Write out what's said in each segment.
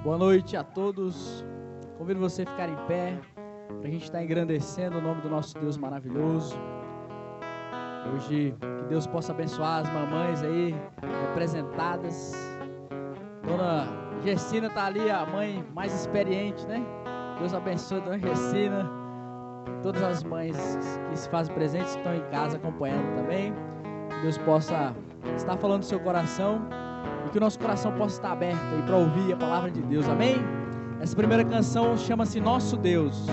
Boa noite a todos. Convido você a ficar em pé, para a gente estar engrandecendo o nome do nosso Deus maravilhoso. Hoje, que Deus possa abençoar as mamães aí, representadas. Dona Gessina está ali, a mãe mais experiente, né? Deus abençoe a Dona Gessina. Todas as mães que se fazem presentes, que estão em casa acompanhando também. Que Deus possa estar falando do seu coração e que o nosso coração possa estar aberto aí para ouvir a palavra de Deus, amém? Essa primeira canção chama-se Nosso Deus.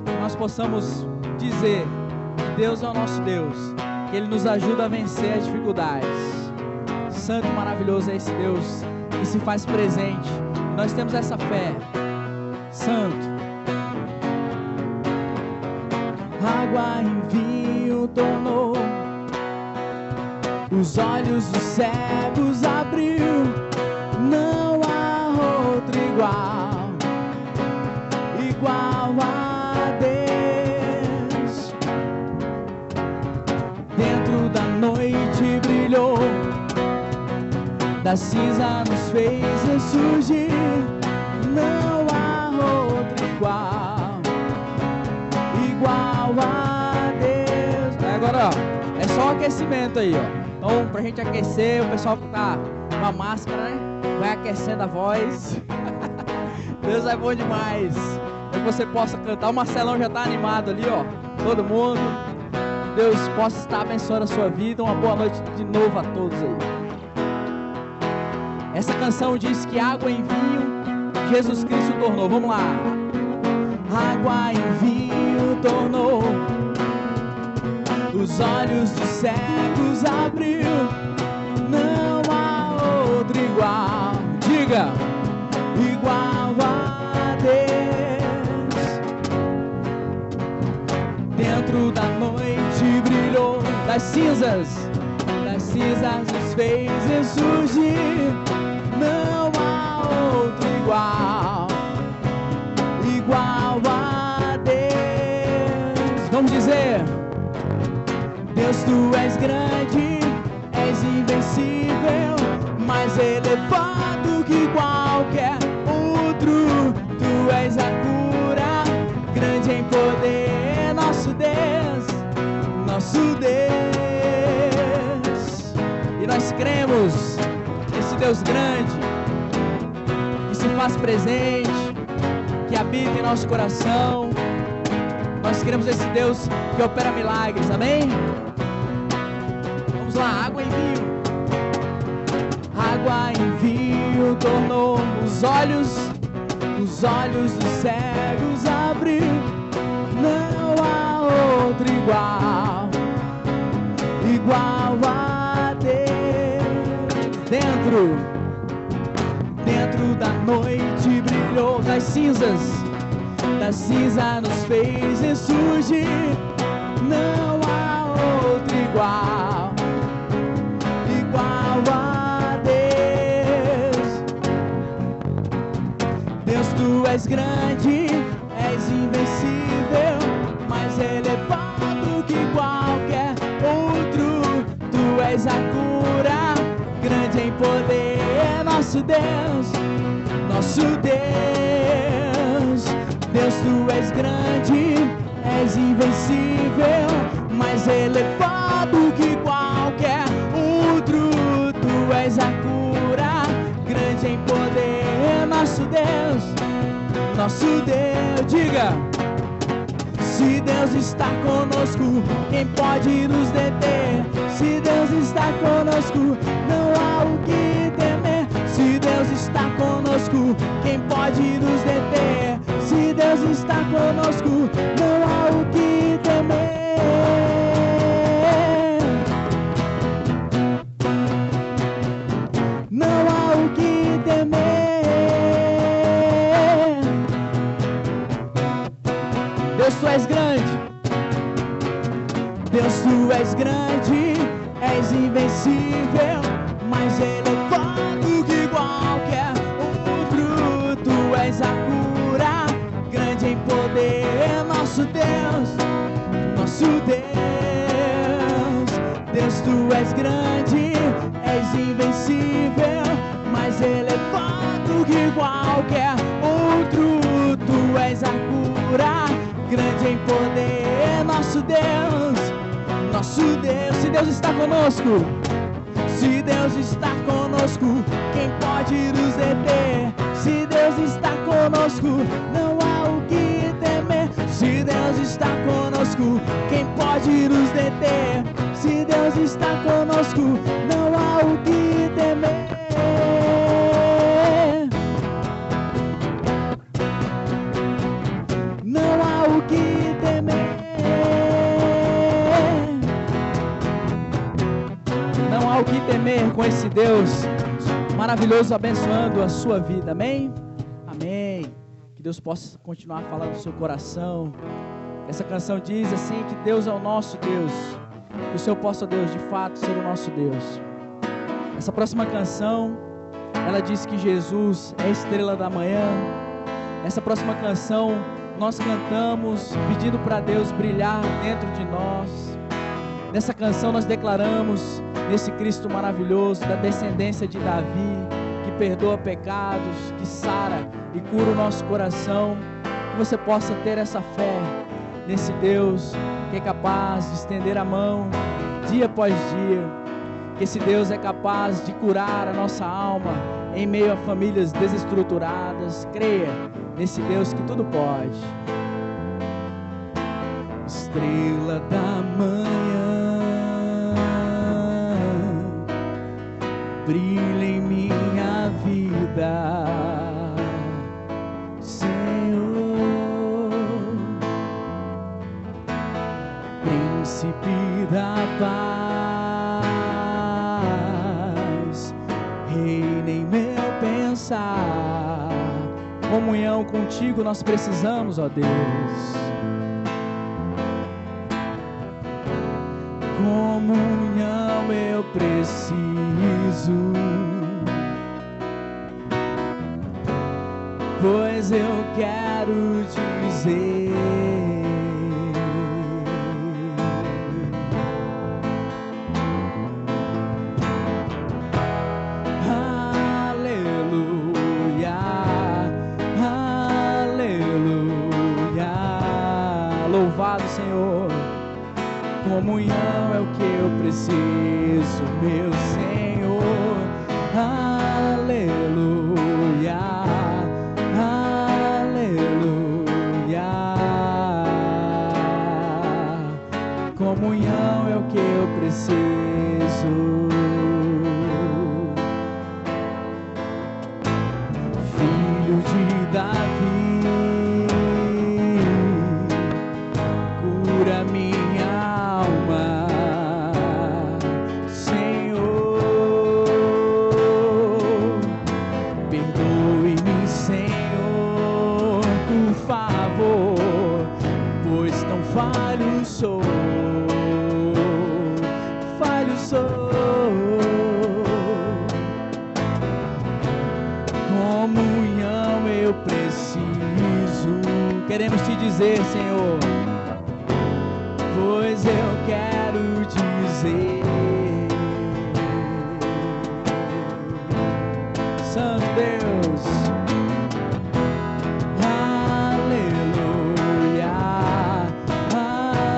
Que nós possamos dizer que Deus é o nosso Deus, que Ele nos ajuda a vencer as dificuldades. Santo e maravilhoso é esse Deus que se faz presente. Nós temos essa fé. Santo. Água em vinho tornou, os olhos dos cegos abriu, não há outro igual a Deus. Dentro da noite brilhou, da cinza nos fez ressurgir, não há outro igual a Deus. Agora, ó, é só o aquecimento aí, ó. Então, pra gente aquecer, o pessoal que tá com a máscara, né, vai aquecendo a voz. Deus é bom demais. Que você possa cantar. O Marcelão já tá animado ali, ó. Todo mundo. Deus possa estar abençoando a sua vida. Uma boa noite de novo a todos aí. Essa canção diz que água em vinho Jesus Cristo tornou. Vamos lá. Água em vinho tornou, os olhos dos cegos abriu, não há outro igual. Diga, igual a Deus. Dentro da noite brilhou, das cinzas nos fez ressurgir, não há outro igual a Deus. Vamos dizer: Deus, tu és grande, és invencível, mais elevado que qualquer outro. Tu és a cura, grande em poder, nosso Deus, nosso Deus. E nós cremos nesse Deus grande, que se faz presente, que habita em nosso coração. Nós queremos esse Deus que opera milagres, amém? Vamos lá, água em vinho. Água em vinho tornou, os olhos dos cegos abriu, não há outro igual a Deus. Dentro da noite brilhou, das cinzas nos fez ressurgir, não há outro igual a Deus. Deus, tu és grande, és invencível, mais elevado que qualquer outro. Tu és a cura, grande em poder, nosso Deus, nosso Deus. Deus, tu és grande, és invencível, mais elevado que qualquer outro. Tu és a cura, grande em poder, nosso Deus, nosso Deus. Diga: se Deus está conosco, quem pode nos deter? Se Deus está conosco, não há o que temer. Se Deus está conosco, quem pode nos deter? Se Deus está conosco, não há o que temer. Não há o que temer. Deus, tu és grande. Deus, tu és grande, és invencível, mais elevado que qualquer outro. Tu és a cura, grande em poder, nosso Deus, nosso Deus. Deus, tu és grande, és invencível, mais elevado que qualquer outro. Tu és a cura, grande em poder, nosso Deus, nosso Deus. Se Deus está conosco, se Deus está conosco, quem pode nos deter? Se Deus está conosco, não há o que temer. Se Deus está conosco, quem pode nos deter? Se Deus está conosco, não há o que temer. Não há o que temer. Não há o que temer com esse Deus maravilhoso abençoando a sua vida. Amém? Amém. Que Deus possa continuar falando no seu coração. Essa canção diz assim, que Deus é o nosso Deus. Que o Senhor possa, Deus, de fato ser o nosso Deus. Essa próxima canção, ela diz que Jesus é a estrela da manhã. Essa próxima canção, nós cantamos pedindo para Deus brilhar dentro de nós. Nessa canção nós declaramos nesse Cristo maravilhoso, da descendência de Davi, que perdoa pecados, que sara e cura o nosso coração. Que você possa ter essa fé nesse Deus que é capaz de estender a mão dia após dia. Que esse Deus é capaz de curar a nossa alma em meio a famílias desestruturadas. Creia nesse Deus que tudo pode. Estrela da manhã, brilha em minha vida, Senhor, Príncipe da paz, reina em meu pensar. Comunhão contigo nós precisamos, ó Deus. Comunhão eu preciso, pois eu quero dizer: aleluia, aleluia. Louvado Senhor. Comunhão é o que eu preciso, meu Senhor. Aleluia, aleluia. Comunhão é o que eu preciso. Filho de Davi, cura minha alma, Senhor. Perdoe-me, Senhor, por favor, pois tão falho sou, falho sou. Comunhão eu preciso. Queremos te dizer, Senhor, pois eu quero dizer: Santo Deus, aleluia,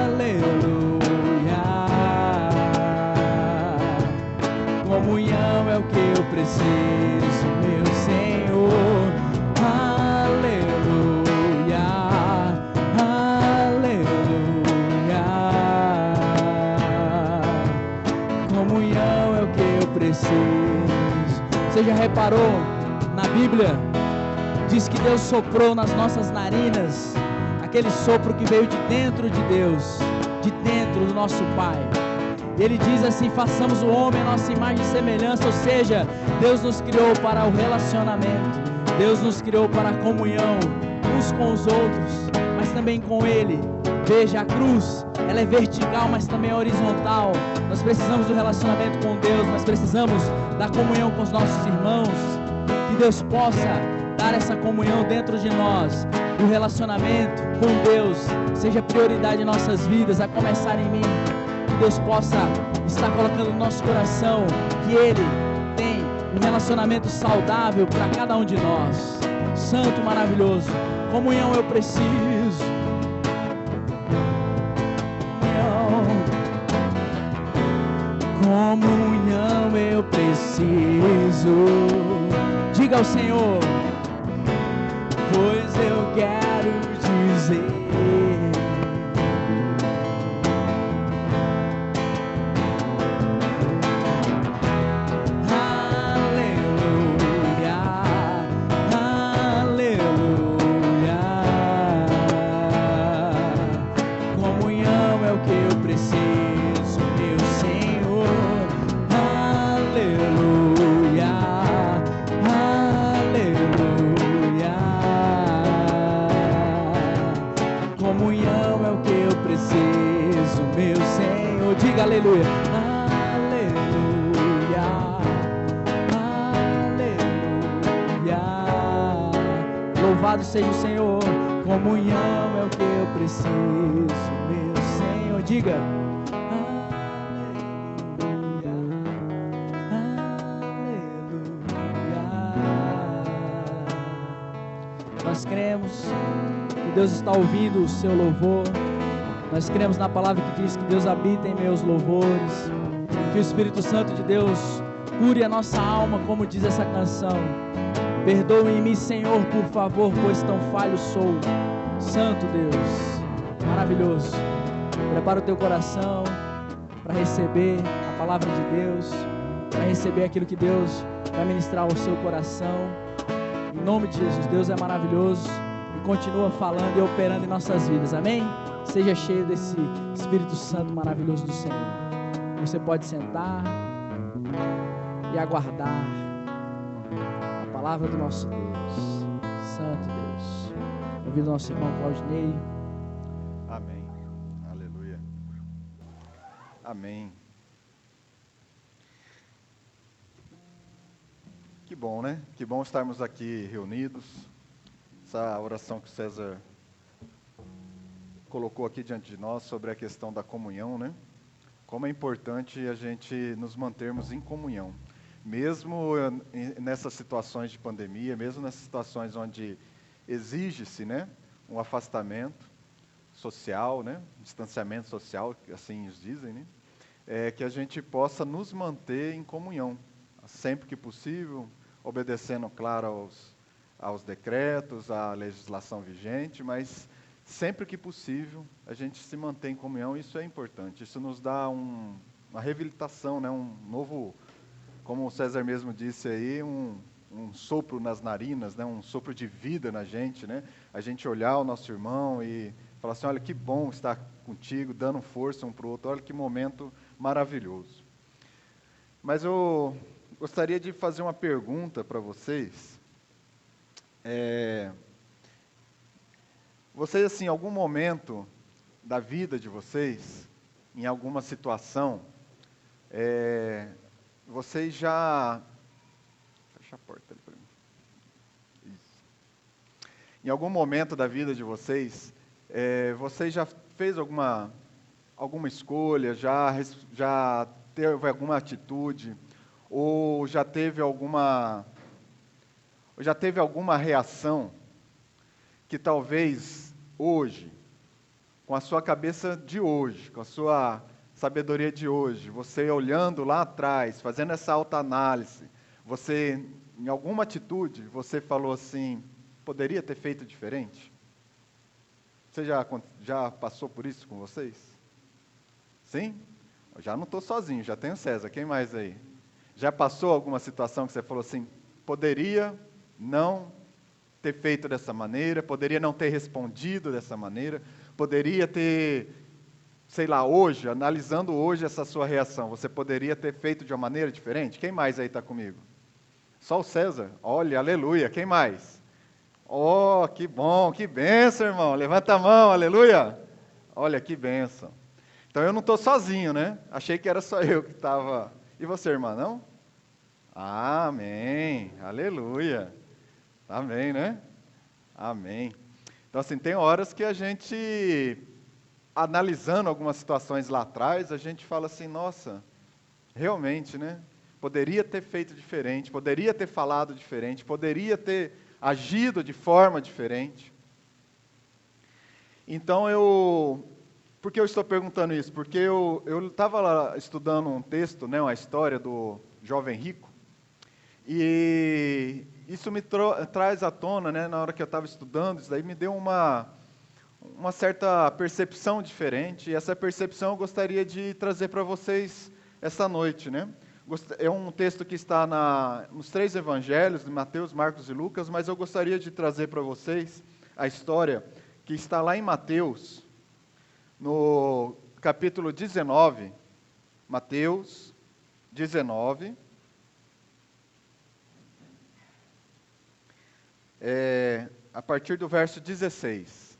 aleluia. Comunhão é o que eu preciso, meu Senhor. Aleluia, aleluia. Comunhão é o que eu preciso. Você já reparou na Bíblia? Diz que Deus soprou nas nossas narinas, aquele sopro que veio de dentro de Deus, de dentro do nosso Pai. Ele diz assim: façamos o homem a nossa imagem e semelhança. Ou seja, Deus nos criou para o relacionamento, Deus nos criou para a comunhão uns com os outros, mas também com Ele. Veja, a cruz, ela é vertical, mas também é horizontal. Nós precisamos do relacionamento com Deus, nós precisamos da comunhão com os nossos irmãos. Que Deus possa dar essa comunhão dentro de nós, o relacionamento com Deus seja prioridade em nossas vidas, a começar em mim. Que Deus possa estar colocando no nosso coração que Ele tem um relacionamento saudável para cada um de nós. Santo, maravilhoso, comunhão eu preciso. Comunhão eu preciso. Diga ao Senhor, pois eu quero dizer. Aleluia, aleluia, aleluia. Louvado seja o Senhor. Comunhão é o que eu preciso, meu Senhor. Diga, aleluia, aleluia. Nós cremos que Deus está ouvindo o seu louvor. Nós cremos na palavra que diz que Deus habita em meus louvores, que o Espírito Santo de Deus cure a nossa alma, como diz essa canção. Perdoe-me, Senhor, por favor, pois tão falho sou. Santo Deus, maravilhoso. Prepara o teu coração para receber a palavra de Deus, para receber aquilo que Deus vai ministrar ao seu coração. Em nome de Jesus, Deus é maravilhoso e continua falando e operando em nossas vidas, amém? Seja cheio desse Espírito Santo maravilhoso do Senhor. Você pode sentar e aguardar a palavra do nosso Deus. Santo Deus. Ouvindo o nosso irmão Claudinei. Amém. Aleluia. Amém. Que bom, né? Que bom estarmos aqui reunidos. Essa oração que o César colocou aqui diante de nós sobre a questão da comunhão, né? Como é importante a gente nos mantermos em comunhão, mesmo nessas situações de pandemia, mesmo nessas situações onde exige-se, né, um afastamento social, né, um distanciamento social, assim nos dizem, né, que a gente possa nos manter em comunhão, sempre que possível, obedecendo, claro, aos decretos, à legislação vigente, mas sempre que possível, a gente se mantém em comunhão. Isso é importante, isso nos dá uma reabilitação, né? Um novo, como o César mesmo disse aí, um sopro nas narinas, né? Um sopro de vida na gente, né? A gente olhar o nosso irmão e falar assim, olha que bom estar contigo, dando força um para o outro, olha que momento maravilhoso. Mas eu gostaria de fazer uma pergunta para vocês. Vocês, assim, em algum momento da vida de vocês, em alguma situação, vocês já... Fecha a porta ali para mim. Isso. Em algum momento da vida de vocês, vocês já fez alguma escolha, já teve alguma atitude, ou já teve alguma reação que talvez hoje, com a sua cabeça de hoje, com a sua sabedoria de hoje, você olhando lá atrás, fazendo essa autoanálise, você, em alguma atitude, você falou assim, poderia ter feito diferente? Você já passou por isso com vocês? Sim? Eu já não estou sozinho, já tenho César, quem mais aí? Já passou alguma situação que você falou assim, poderia não ter feito dessa maneira, poderia não ter respondido dessa maneira, poderia ter, sei lá, hoje, analisando hoje essa sua reação, você poderia ter feito de uma maneira diferente? Quem mais aí está comigo? Só o César? Olha, aleluia, quem mais? Oh, que bom, que bênção, irmão, levanta a mão, aleluia. Olha, que bênção. Então eu não estou sozinho, né? Achei que era só eu que estava. E você, irmã, não? Amém, aleluia. Amém, né? Amém. Então, assim, tem horas que a gente, analisando algumas situações lá atrás, a gente fala assim, nossa, realmente, né? poderia ter feito diferente, poderia ter falado diferente, poderia ter agido de forma diferente. Então por que eu estou perguntando isso? Porque eu estava lá estudando um texto, né, uma história do jovem rico, e isso me traz à tona, né, na hora que eu estava estudando, isso daí me deu uma certa percepção diferente, e essa percepção eu gostaria de trazer para vocês essa noite, né? É um texto que está nos 3 evangelhos, de Mateus, Marcos e Lucas, mas eu gostaria de trazer para vocês a história que está lá em Mateus, no capítulo 19, Mateus 19, a partir do verso 16.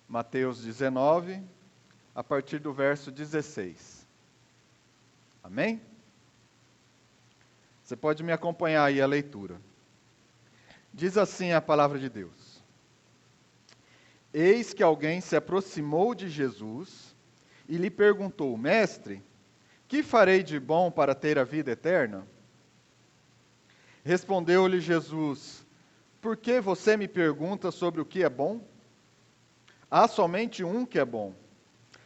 Mateus 19, a partir do verso 16. Amém? Você pode me acompanhar aí a leitura. Diz assim a palavra de Deus: Eis que alguém se aproximou de Jesus e lhe perguntou: Mestre, que farei de bom para ter a vida eterna? Respondeu-lhe Jesus: Por que você me pergunta sobre o que é bom? Há somente um que é bom.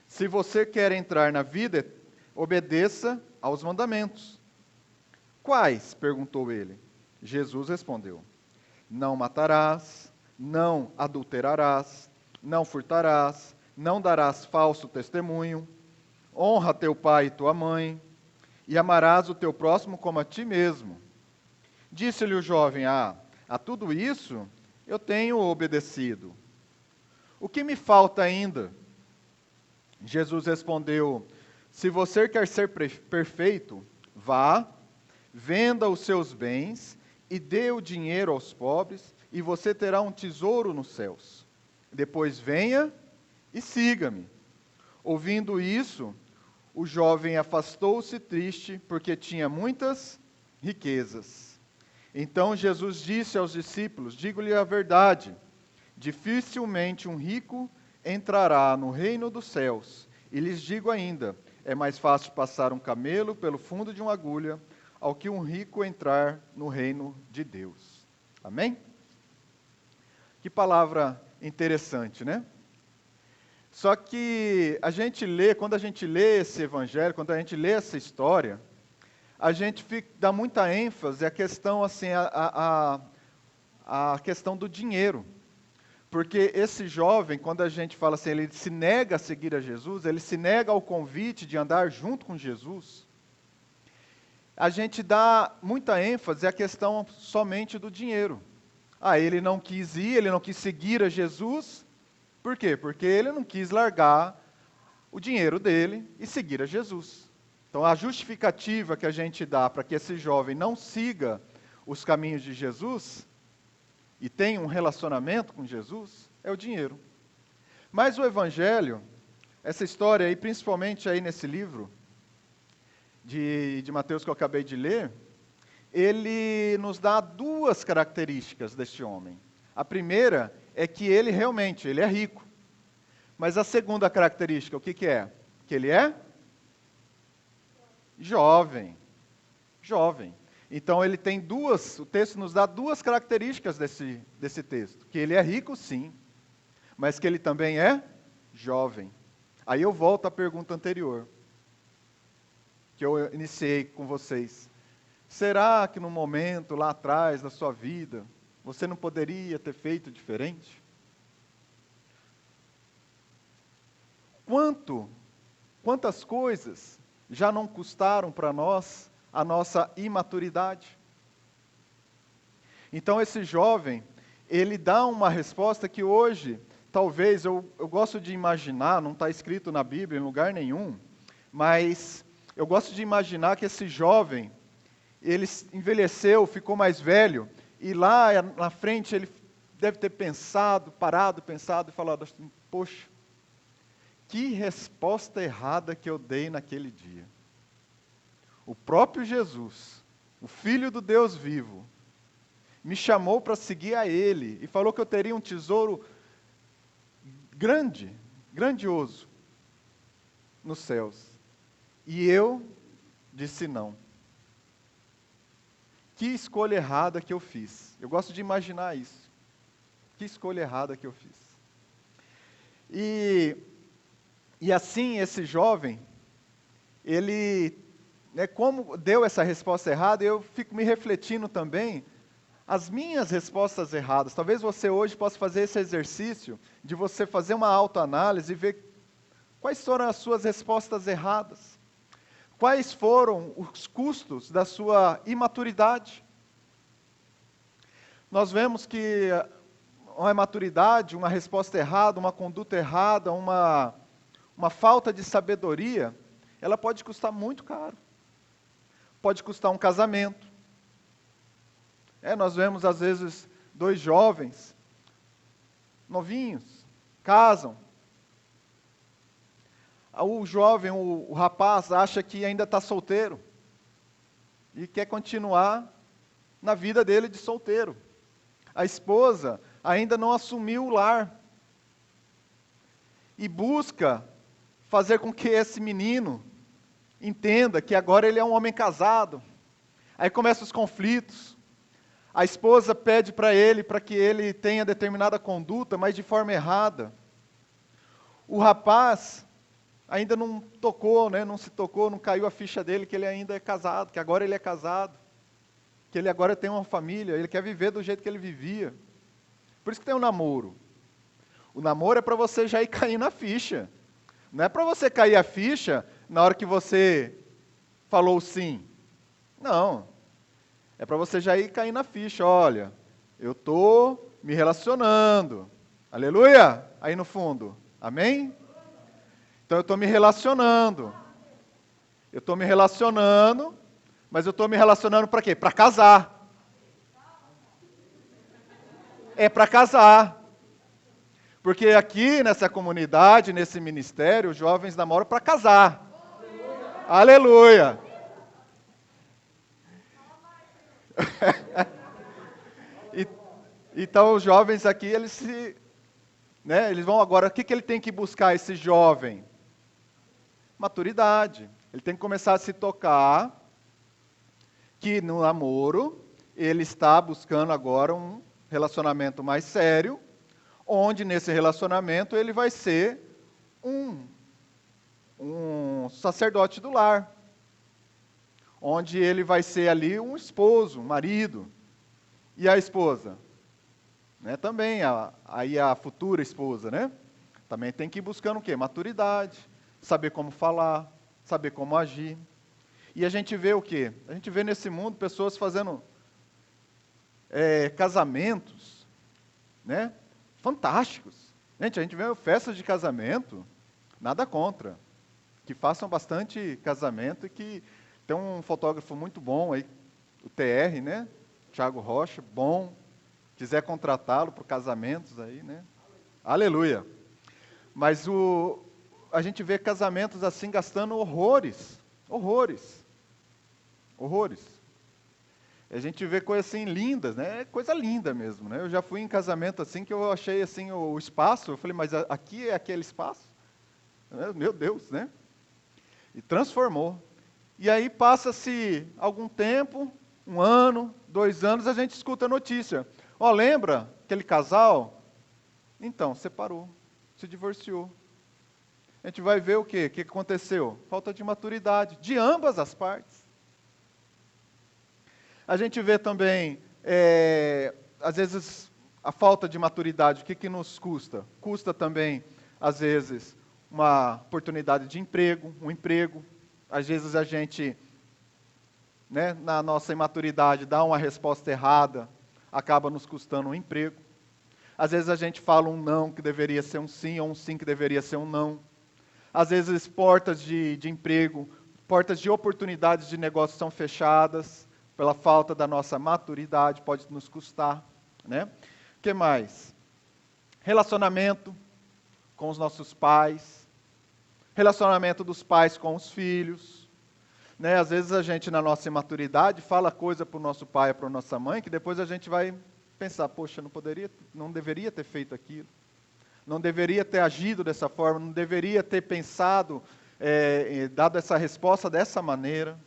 Se você quer entrar na vida, obedeça aos mandamentos. Quais? Perguntou ele. Jesus respondeu: Não matarás, não adulterarás, não furtarás, não darás falso testemunho, honra teu pai e tua mãe, e amarás o teu próximo como a ti mesmo. Disse-lhe o jovem: a tudo isso eu tenho obedecido. O que me falta ainda? Jesus respondeu: Se você quer ser perfeito, vá, venda os seus bens e dê o dinheiro aos pobres, e você terá um tesouro nos céus. Depois venha e siga-me. Ouvindo isso, o jovem afastou-se triste, porque tinha muitas riquezas. Então Jesus disse aos discípulos: Digo-lhe a verdade, dificilmente um rico entrará no reino dos céus. E lhes digo ainda, é mais fácil passar um camelo pelo fundo de uma agulha, ao que um rico entrar no reino de Deus. Amém? Que palavra interessante, né? Só que quando a gente lê esse evangelho, quando a gente lê essa história, a gente dá muita ênfase à questão, assim, a questão do dinheiro. Porque esse jovem, quando a gente fala assim, ele se nega a seguir a Jesus, ele se nega ao convite de andar junto com Jesus, a gente dá muita ênfase à questão somente do dinheiro. Ele não quis ir, ele não quis seguir a Jesus. Por quê? Porque ele não quis largar o dinheiro dele e seguir a Jesus. Então, a justificativa que a gente dá para que esse jovem não siga os caminhos de Jesus e tenha um relacionamento com Jesus é o dinheiro. Mas o Evangelho, essa história aí, principalmente aí nesse livro de Mateus que eu acabei de ler, ele nos dá 2 características deste homem. A primeira é que ele realmente é rico. Mas a segunda característica, o que é? Que ele é jovem. Jovem. Então ele tem o texto nos dá 2 características desse texto. Que ele é rico, sim, mas que ele também é jovem. Aí eu volto à pergunta anterior, que eu iniciei com vocês. Será que no momento lá atrás da sua vida, você não poderia ter feito diferente? Quantas coisas já não custaram para nós a nossa imaturidade? Então esse jovem, ele dá uma resposta que hoje, talvez, eu gosto de imaginar, não está escrito na Bíblia em lugar nenhum, mas eu gosto de imaginar que esse jovem, ele envelheceu, ficou mais velho, e lá na frente ele deve ter parado e falado assim: poxa, que resposta errada que eu dei naquele dia. O próprio Jesus, o Filho do Deus vivo, me chamou para seguir a Ele e falou que eu teria um tesouro grandioso nos céus. E eu disse não. Que escolha errada que eu fiz. Eu gosto de imaginar isso. Que escolha errada que eu fiz. E assim, esse jovem, ele, como deu essa resposta errada, eu fico me refletindo também as minhas respostas erradas. Talvez você hoje possa fazer esse exercício de você fazer uma autoanálise e ver quais foram as suas respostas erradas. Quais foram os custos da sua imaturidade? Nós vemos que uma imaturidade, uma resposta errada, uma conduta errada, uma falta de sabedoria, ela pode custar muito caro. Pode custar um casamento. Nós vemos às vezes 2 jovens, novinhos, casam. O jovem, o rapaz, acha que ainda está solteiro e quer continuar na vida dele de solteiro. A esposa ainda não assumiu o lar e busca fazer com que esse menino entenda que agora ele é um homem casado. Aí começam os conflitos. A esposa pede para que ele tenha determinada conduta, mas de forma errada. O rapaz ainda não tocou, não se tocou, não caiu a ficha dele que ele ainda é casado, que agora ele é casado, que ele agora tem uma família, ele quer viver do jeito que ele vivia. Por isso que tem o namoro. O namoro é para você já ir cair na ficha. Não é para você cair a ficha na hora que você falou sim. Não. É para você já ir cair na ficha. Olha, eu estou me relacionando. Aleluia! Aí no fundo. Amém? Então eu estou me relacionando. Eu estou me relacionando, mas eu estou me relacionando para quê? Para casar. É para casar. Porque aqui nessa comunidade, nesse ministério, os jovens namoram para casar. Aleluia! Então os jovens aqui, eles vão agora, o que ele tem que buscar, esse jovem? Maturidade. Ele tem que começar a se tocar que no namoro ele está buscando agora um relacionamento mais sério, onde nesse relacionamento ele vai ser um sacerdote do lar, onde ele vai ser ali um esposo, um marido. E a esposa? Também, aí a futura esposa, também tem que ir buscando o quê? Maturidade, saber como falar, saber como agir. E a gente vê o quê? A gente vê nesse mundo pessoas fazendo casamentos, fantásticos. Gente, a gente vê festas de casamento, nada contra, que façam bastante casamento e que tem um fotógrafo muito bom aí, o TR, Thiago Rocha, bom, quiser contratá-lo para casamentos aí, Aleluia. Mas a gente vê casamentos assim gastando horrores. A gente vê coisas assim lindas, coisa linda mesmo, Eu já fui em casamento assim que eu achei assim o espaço, eu falei, mas aqui é aquele espaço? Meu Deus, E transformou. E aí passa-se algum tempo, 1 ano, 2 anos, a gente escuta a notícia. Lembra aquele casal? Então, separou, se divorciou. A gente vai ver o quê? O que aconteceu? Falta de maturidade, de ambas as partes. A gente vê também, às vezes, a falta de maturidade, o que nos custa? Custa também, às vezes, uma oportunidade de emprego, um emprego. Às vezes a gente, na nossa imaturidade, dá uma resposta errada, acaba nos custando um emprego. Às vezes a gente fala um não que deveria ser um sim, ou um sim que deveria ser um não. Às vezes portas de emprego, portas de oportunidades de negócio são fechadas, pela falta da nossa maturidade, pode nos custar. O que mais? Relacionamento com os nossos pais, relacionamento dos pais com os filhos. Às vezes a gente, na nossa imaturidade, fala coisa para o nosso pai ou para a nossa mãe, que depois a gente vai pensar, poxa, não deveria ter feito aquilo, não deveria ter agido dessa forma, não deveria ter pensado, dado essa resposta dessa maneira.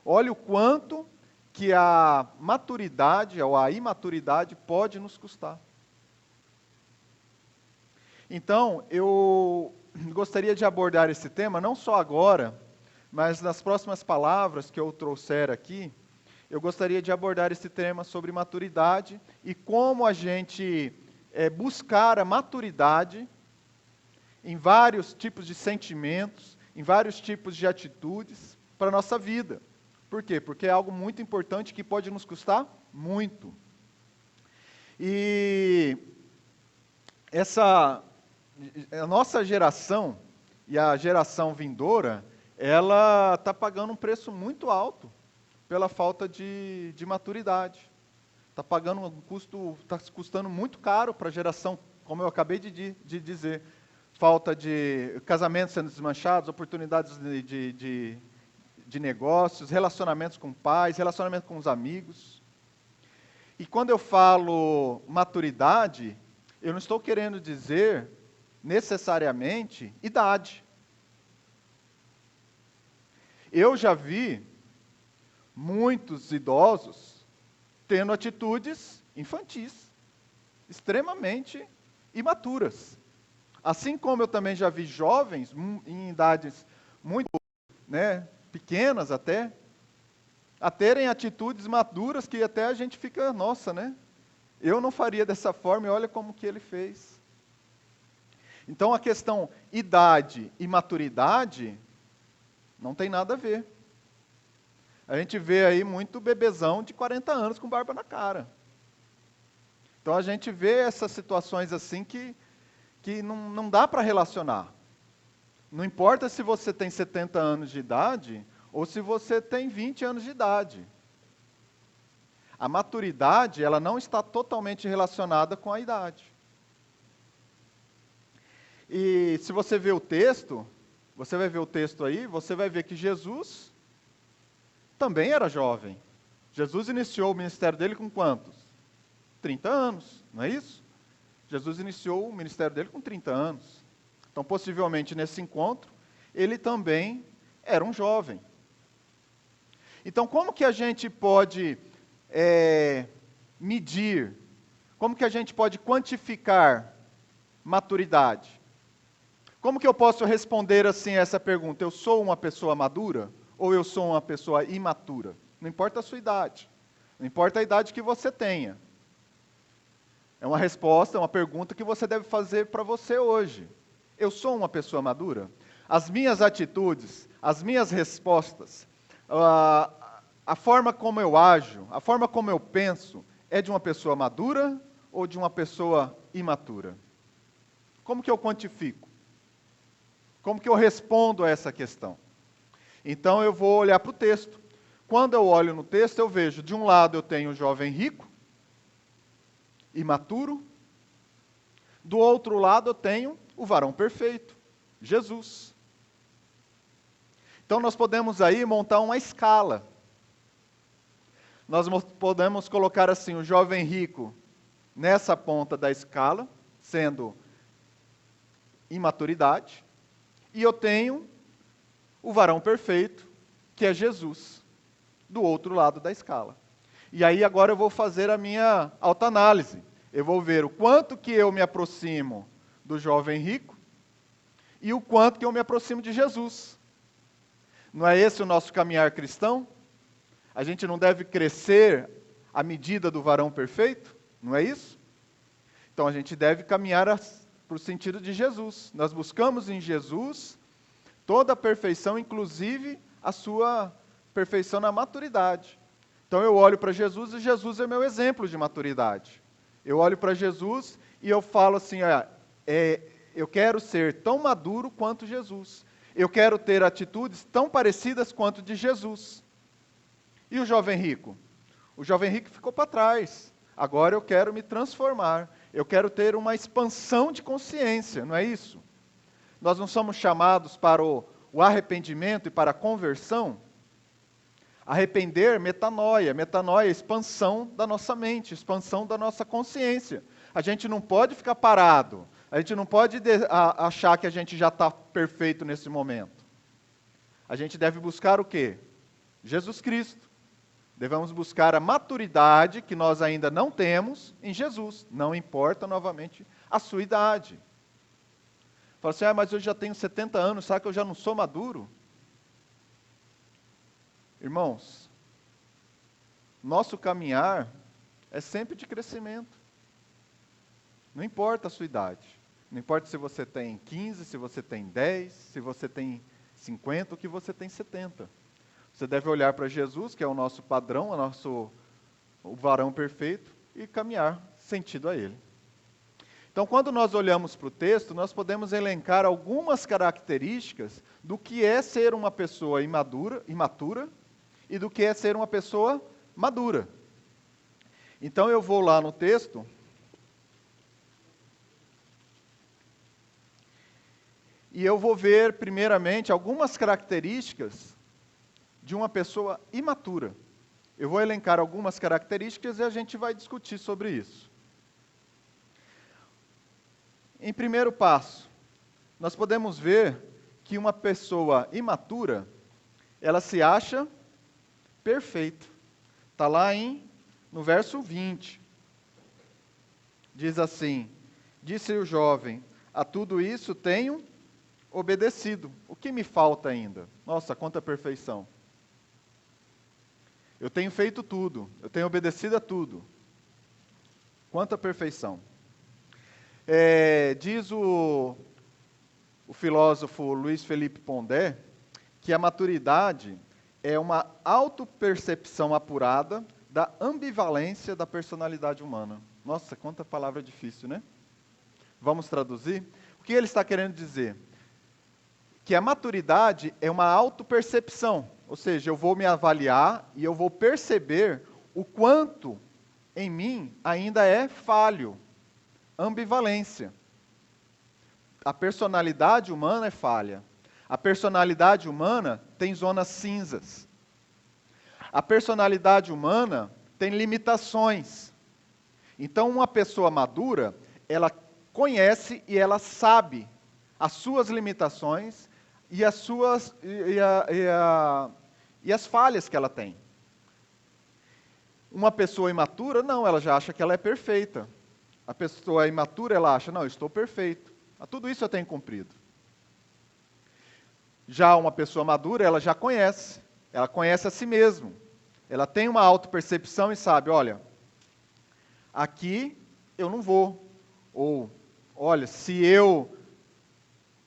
Olha o quanto que a maturidade ou a imaturidade pode nos custar. Então, eu gostaria de abordar esse tema, não só agora, mas nas próximas palavras que eu trouxer aqui, eu gostaria de abordar esse tema sobre maturidade e como a gente buscar a maturidade em vários tipos de sentimentos, em vários tipos de atitudes para a nossa vida. Por quê? Porque é algo muito importante que pode nos custar muito. E a nossa geração e a geração vindoura, ela está pagando um preço muito alto pela falta de maturidade. Está pagando um custo, está custando muito caro para a geração, como eu acabei de dizer. Falta de casamentos sendo desmanchados, oportunidades de negócios, relacionamentos com pais, relacionamento com os amigos. E quando eu falo maturidade, eu não estou querendo dizer necessariamente idade. Eu já vi muitos idosos tendo atitudes infantis, extremamente imaturas. Assim como eu também já vi jovens em idades muito pequenas até, a terem atitudes maduras que até a gente fica, nossa, né? Eu não faria dessa forma e olha como que ele fez. Então a questão idade e maturidade não tem nada a ver. A gente vê aí muito bebezão de 40 anos com barba na cara. Então a gente vê essas situações assim que não dá para relacionar. Não importa se você tem 70 anos de idade ou se você tem 20 anos de idade. A maturidade, ela não está totalmente relacionada com a idade. E se você ver o texto, você vai ver o texto aí, você vai ver que Jesus também era jovem. Jesus iniciou o ministério dele com quantos? 30 anos, não é isso? Jesus iniciou o ministério dele com 30 anos. Então, possivelmente, nesse encontro, ele também era um jovem. Então, como que a gente pode medir, como que a gente pode quantificar maturidade? Como que eu posso responder assim a essa pergunta? Eu sou uma pessoa madura ou eu sou uma pessoa imatura? Não importa a sua idade, não importa a idade que você tenha. É uma resposta, é uma pergunta que você deve fazer para você hoje. Eu sou uma pessoa madura? As minhas atitudes, as minhas respostas, a forma como eu ajo, a forma como eu penso, é de uma pessoa madura ou de uma pessoa imatura? Como que eu quantifico? Como que eu respondo a essa questão? Então eu vou olhar para o texto. Quando eu olho no texto, eu vejo, de um lado eu tenho o jovem rico, imaturo. Do outro lado eu tenho o varão perfeito, Jesus. Então nós podemos aí montar uma escala. Nós podemos colocar assim, o jovem rico nessa ponta da escala, sendo imaturidade, e eu tenho o varão perfeito, que é Jesus, do outro lado da escala. E aí agora eu vou fazer a minha autoanálise. Eu vou ver o quanto que eu me aproximo do jovem rico e o quanto que eu me aproximo de Jesus. Não é esse o nosso caminhar cristão? A gente não deve crescer à medida do varão perfeito? Não é isso? Então a gente deve caminhar para o sentido de Jesus. Nós buscamos em Jesus toda a perfeição, inclusive a sua perfeição na maturidade. Então eu olho para Jesus e Jesus é meu exemplo de maturidade. Eu olho para Jesus e eu falo assim, eu quero ser tão maduro quanto Jesus. Eu quero ter atitudes tão parecidas quanto de Jesus. E o jovem rico? O jovem rico ficou para trás. Agora eu quero me transformar. Eu quero ter uma expansão de consciência, não é isso? Nós não somos chamados para o arrependimento e para a conversão? Arrepender, metanoia. Metanoia é expansão da nossa mente, expansão da nossa consciência. A gente não pode ficar parado. A gente não pode achar que a gente já está perfeito nesse momento. A gente deve buscar o quê? Jesus Cristo. Devemos buscar a maturidade que nós ainda não temos em Jesus. Não importa, novamente, a sua idade. Fala assim, mas eu já tenho 70 anos, será que eu já não sou maduro? Irmãos, nosso caminhar é sempre de crescimento. Não importa a sua idade. Não importa se você tem 15, se você tem 10, se você tem 50 ou que você tem 70. Você deve olhar para Jesus, que é o nosso padrão, o varão perfeito, e caminhar sentido a Ele. Então, quando nós olhamos para o texto, nós podemos elencar algumas características do que é ser uma pessoa imatura e do que é ser uma pessoa madura. Então, eu vou lá no texto. E eu vou ver, primeiramente, algumas características de uma pessoa imatura. Eu vou elencar algumas características e a gente vai discutir sobre isso. Em primeiro passo, nós podemos ver que uma pessoa imatura, ela se acha perfeita. Está lá no verso 20. Diz assim, disse o jovem, a tudo isso tenho obedecido. O que me falta ainda? Nossa, quanta perfeição. Eu tenho feito tudo, eu tenho obedecido a tudo. Quanta perfeição. Diz o filósofo Luiz Felipe Pondé que a maturidade é uma autopercepção apurada da ambivalência da personalidade humana. Nossa, quanta palavra difícil, né? Vamos traduzir? O que ele está querendo dizer? Que a maturidade é uma autopercepção, ou seja, eu vou me avaliar e eu vou perceber o quanto em mim ainda é falho, ambivalência. A personalidade humana é falha. A personalidade humana tem zonas cinzas. A personalidade humana tem limitações. Então, uma pessoa madura, ela conhece e ela sabe as suas limitações e as falhas que ela tem. Uma pessoa imatura, não, ela já acha que ela é perfeita. A pessoa imatura, ela acha, não, eu estou perfeito. Tudo isso eu tenho cumprido. Já uma pessoa madura, ela já conhece. Ela conhece a si mesma. Ela tem uma autopercepção e sabe, olha, aqui eu não vou. Ou, olha, se eu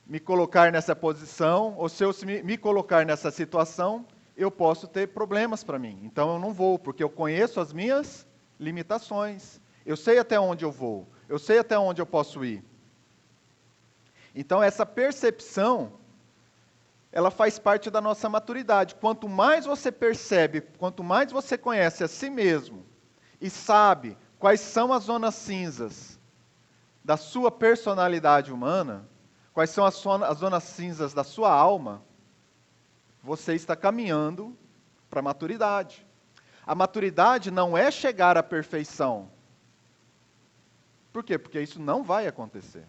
me colocar nessa posição, ou se eu me colocar nessa situação, eu posso ter problemas para mim. Então eu não vou, porque eu conheço as minhas limitações. Eu sei até onde eu vou. Eu sei até onde eu posso ir. Então essa percepção, ela faz parte da nossa maturidade. Quanto mais você percebe, quanto mais você conhece a si mesmo e sabe quais são as zonas cinzas da sua personalidade humana, quais são as zonas cinzas da sua alma, você está caminhando para a maturidade. A maturidade não é chegar à perfeição. Por quê? Porque isso não vai acontecer.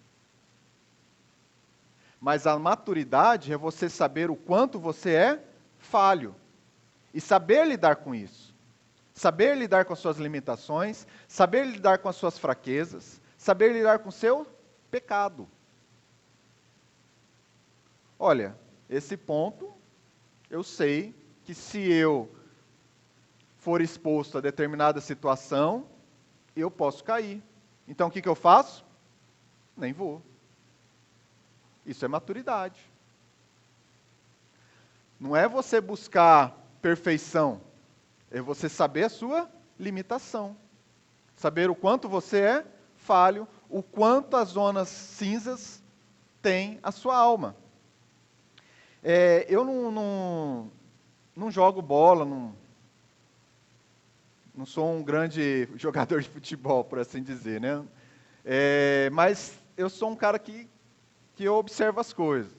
Mas a maturidade é você saber o quanto você é falho. E saber lidar com isso. Saber lidar com as suas limitações, saber lidar com as suas fraquezas, saber lidar com o seu pecado. Olha, esse ponto, eu sei que se eu for exposto a determinada situação, eu posso cair. Então o que eu faço? Nem vou. Isso é maturidade. Não é você buscar perfeição, é você saber a sua limitação. Saber o quanto você é falho, o quanto as zonas cinzas têm a sua alma. Eu não jogo bola, não sou um grande jogador de futebol, por assim dizer, né? Mas eu sou um cara que eu observo as coisas.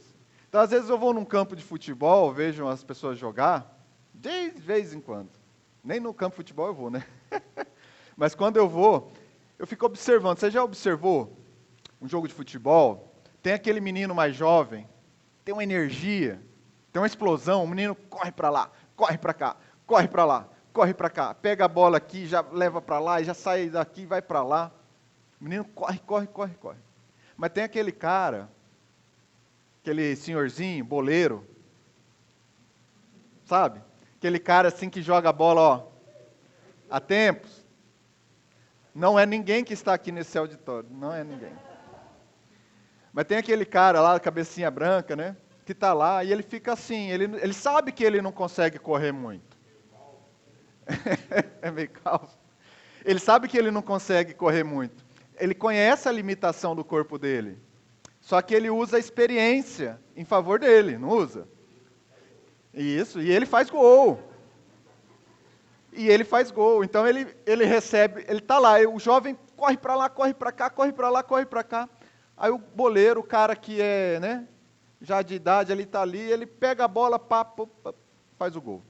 Então, às vezes eu vou num campo de futebol, vejo as pessoas jogar, de vez em quando. Nem no campo de futebol eu vou, né? Mas quando eu vou, eu fico observando. Você já observou um jogo de futebol? Tem aquele menino mais jovem, tem uma energia, tem uma explosão, o menino corre para lá, corre para cá, corre para lá, corre para cá, pega a bola aqui, já leva para lá, e já sai daqui e vai para lá. O menino corre, corre, corre, corre. Mas tem aquele cara, aquele senhorzinho, boleiro, sabe? Aquele cara assim que joga a bola, ó, há tempos. Não é ninguém que está aqui nesse auditório, não é ninguém. Mas tem aquele cara lá, cabecinha branca, né? Que está lá e ele fica assim, ele sabe que ele não consegue correr muito. É meio calmo. Ele sabe que ele não consegue correr muito. Ele conhece a limitação do corpo dele. Só que ele usa a experiência em favor dele, não usa? Isso, e ele faz gol. E ele faz gol. Então ele recebe, ele está lá, o jovem corre para lá, corre para cá, corre para lá, corre para cá. Aí o boleiro, o cara que é, né, já de idade, ele está ali, ele pega a bola, pá, faz o gol.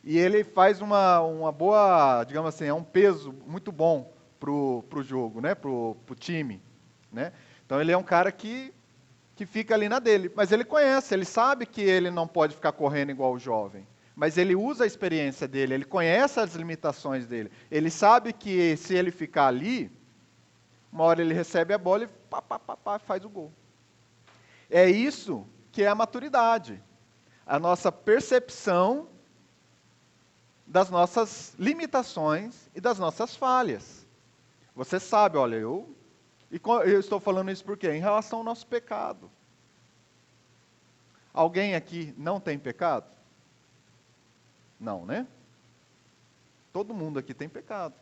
E ele faz uma boa, digamos assim, é um peso muito bom pro jogo, né, pro time, né? Então ele é um cara que fica ali na dele, mas ele conhece, ele sabe que ele não pode ficar correndo igual o jovem, mas ele usa a experiência dele, ele conhece as limitações dele, ele sabe que se ele ficar ali, uma hora ele recebe a bola e faz o gol. É isso que é a maturidade, a nossa percepção das nossas limitações e das nossas falhas. Você sabe, olha, eu estou falando isso por quê? Em relação ao nosso pecado. Alguém aqui não tem pecado? Não, né? Todo mundo aqui tem pecado.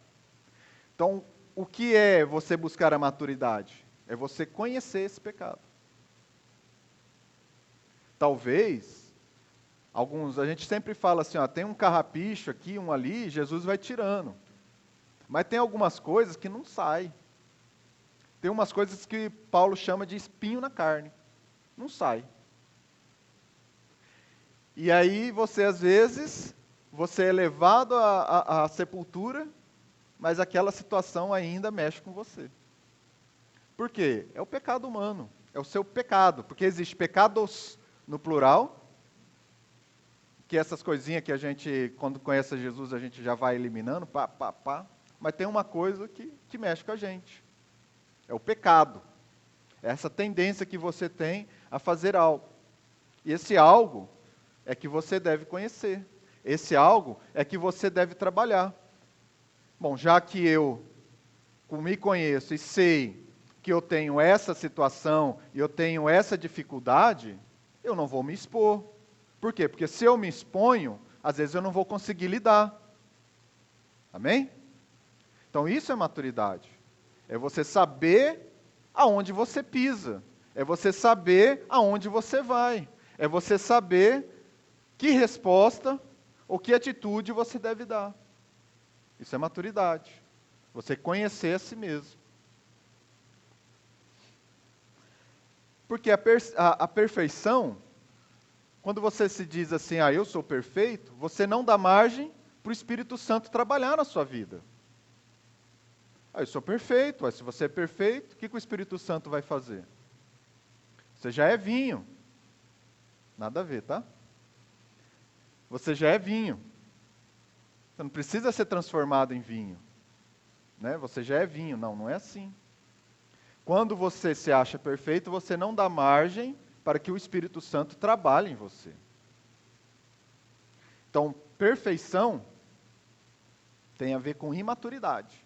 Então, o que é você buscar a maturidade? É você conhecer esse pecado. Talvez, a gente sempre fala assim, ó, tem um carrapicho aqui, um ali, Jesus vai tirando. Mas tem algumas coisas que não saem. Tem umas coisas que Paulo chama de espinho na carne. Não sai. E aí você, às vezes, você é levado à sepultura, mas aquela situação ainda mexe com você. Por quê? É o pecado humano. É o seu pecado. Porque existe pecados no plural, que essas coisinhas que a gente, quando conhece Jesus, a gente já vai eliminando, mas tem uma coisa que mexe com a gente. É o pecado. É essa tendência que você tem a fazer algo. E esse algo é que você deve conhecer. Esse algo é que você deve trabalhar. Bom, já que eu me conheço e sei que eu tenho essa situação e eu tenho essa dificuldade, eu não vou me expor. Por quê? Porque se eu me exponho, às vezes eu não vou conseguir lidar. Amém? Então isso é maturidade. É você saber aonde você pisa. É você saber aonde você vai. É você saber que resposta ou que atitude você deve dar. Isso é maturidade. Você conhecer a si mesmo. Porque a perfeição, quando você se diz assim, eu sou perfeito, você não dá margem para o Espírito Santo trabalhar na sua vida. Eu sou perfeito, mas se você é perfeito, o que o Espírito Santo vai fazer? Você já é vinho. Nada a ver, tá? Você já é vinho. Você não precisa ser transformado em vinho. Né? Você já é vinho. Não é assim. Quando você se acha perfeito, você não dá margem para que o Espírito Santo trabalhe em você. Então, perfeição tem a ver com imaturidade.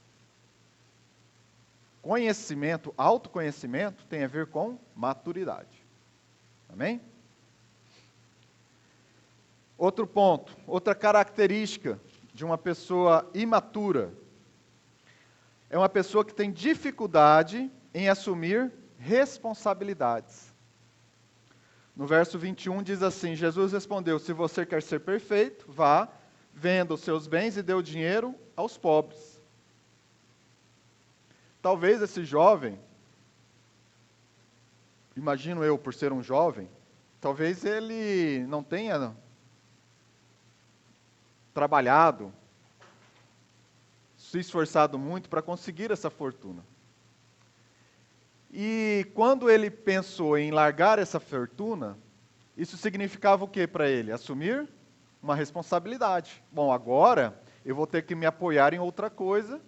Conhecimento, autoconhecimento, tem a ver com maturidade. Amém? Outro ponto, outra característica de uma pessoa imatura é uma pessoa que tem dificuldade em assumir responsabilidades. No verso 21 diz assim, Jesus respondeu, se você quer ser perfeito, vá, venda os seus bens e dê o dinheiro aos pobres. Talvez esse jovem, imagino eu por ser um jovem, talvez ele não tenha trabalhado, se esforçado muito para conseguir essa fortuna. E quando ele pensou em largar essa fortuna, isso significava o que para ele? Assumir uma responsabilidade. Bom, agora eu vou ter que me apoiar em outra coisa,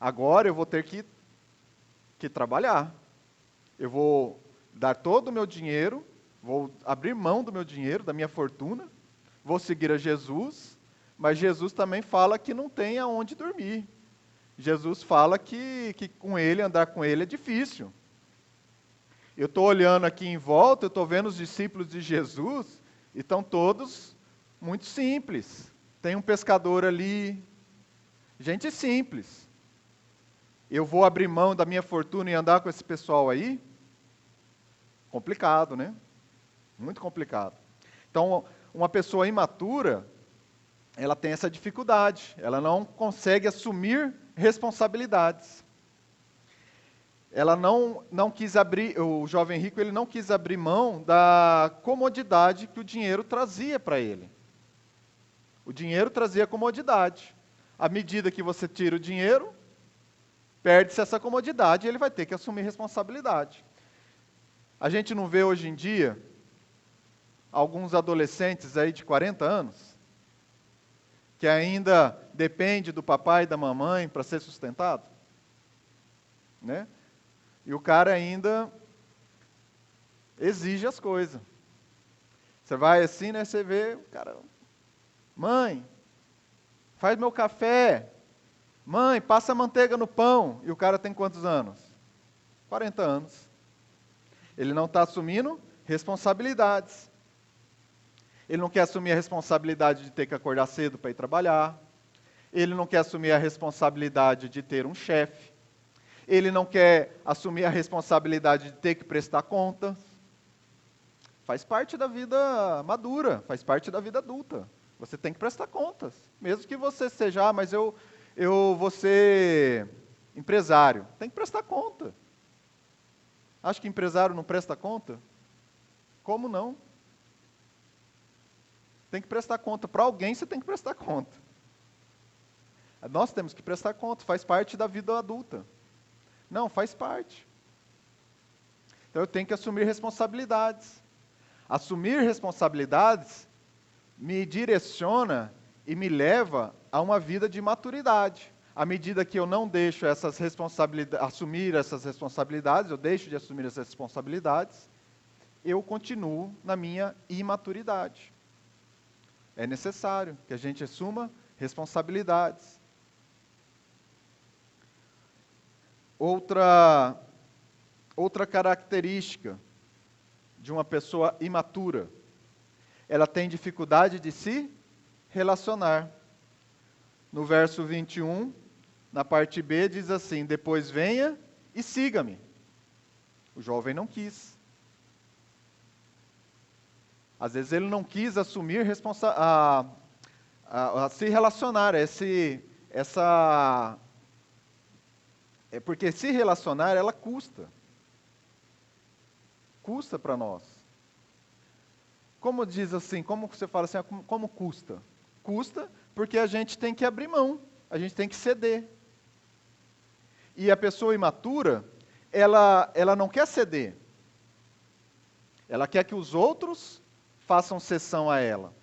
agora eu vou ter que trabalhar. Eu vou dar todo o meu dinheiro, vou abrir mão do meu dinheiro, da minha fortuna, vou seguir a Jesus, mas Jesus também fala que não tem aonde dormir. Jesus fala que com ele, andar com ele é difícil. Eu estou olhando aqui em volta, eu estou vendo os discípulos de Jesus, e estão todos muito simples. Tem um pescador ali, gente simples. Eu vou abrir mão da minha fortuna e andar com esse pessoal aí? Complicado, né? Muito complicado. Então, uma pessoa imatura, ela tem essa dificuldade, ela não consegue assumir responsabilidades. Ela não quis abrir, o jovem rico, ele não quis abrir mão da comodidade que o dinheiro trazia para ele. O dinheiro trazia comodidade. À medida que você tira o dinheiro, perde-se essa comodidade e ele vai ter que assumir responsabilidade. A gente não vê hoje em dia alguns adolescentes aí de 40 anos que ainda depende do papai e da mamãe para ser sustentado, né? E o cara ainda exige as coisas. Você vai assim, né? Você vê o cara, mãe, faz meu café. Mãe, passa manteiga no pão. E o cara tem quantos anos? 40 anos. Ele não está assumindo responsabilidades. Ele não quer assumir a responsabilidade de ter que acordar cedo para ir trabalhar. Ele não quer assumir a responsabilidade de ter um chefe. Ele não quer assumir a responsabilidade de ter que prestar contas. Faz parte da vida madura, faz parte da vida adulta. Você tem que prestar contas. Mesmo que você seja, mas eu vou ser empresário. Tem que prestar conta. Acha que empresário não presta conta? Como não? Tem que prestar conta. Para alguém você tem que prestar conta. Nós temos que prestar conta, faz parte da vida adulta. Não, faz parte. Então eu tenho que assumir responsabilidades. Assumir responsabilidades me direciona e me leva a uma vida de maturidade. À medida que eu não deixo assumir essas responsabilidades, eu deixo de assumir essas responsabilidades, eu continuo na minha imaturidade. É necessário que a gente assuma responsabilidades. Outra característica de uma pessoa imatura, ela tem dificuldade de se relacionar. No verso 21, na parte B, diz assim: depois venha e siga-me. O jovem não quis. Às vezes ele não quis assumir a se relacionar. Porque se relacionar, ela custa. Custa para nós. Como diz assim, como você fala assim, como custa? Custa porque a gente tem que abrir mão, a gente tem que ceder. E a pessoa imatura, ela não quer ceder. Ela quer que os outros façam cessão a ela.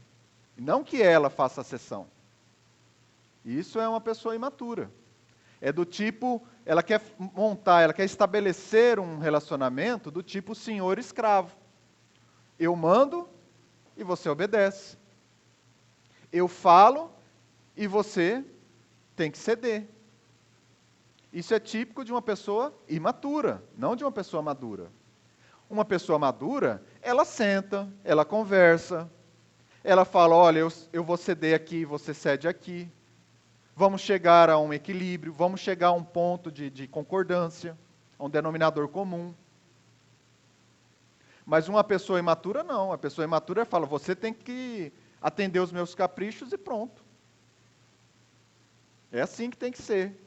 Não que ela faça cessão. Isso é uma pessoa imatura. É do tipo, ela quer estabelecer um relacionamento do tipo senhor escravo. Eu mando e você obedece. Eu falo e você tem que ceder. Isso é típico de uma pessoa imatura, não de uma pessoa madura. Uma pessoa madura, ela senta, ela conversa, ela fala, olha, eu vou ceder aqui, você cede aqui. Vamos chegar a um equilíbrio, vamos chegar a um ponto de concordância, a um denominador comum. Mas uma pessoa imatura não, a pessoa imatura fala, você tem que atender os meus caprichos e pronto. É assim que tem que ser.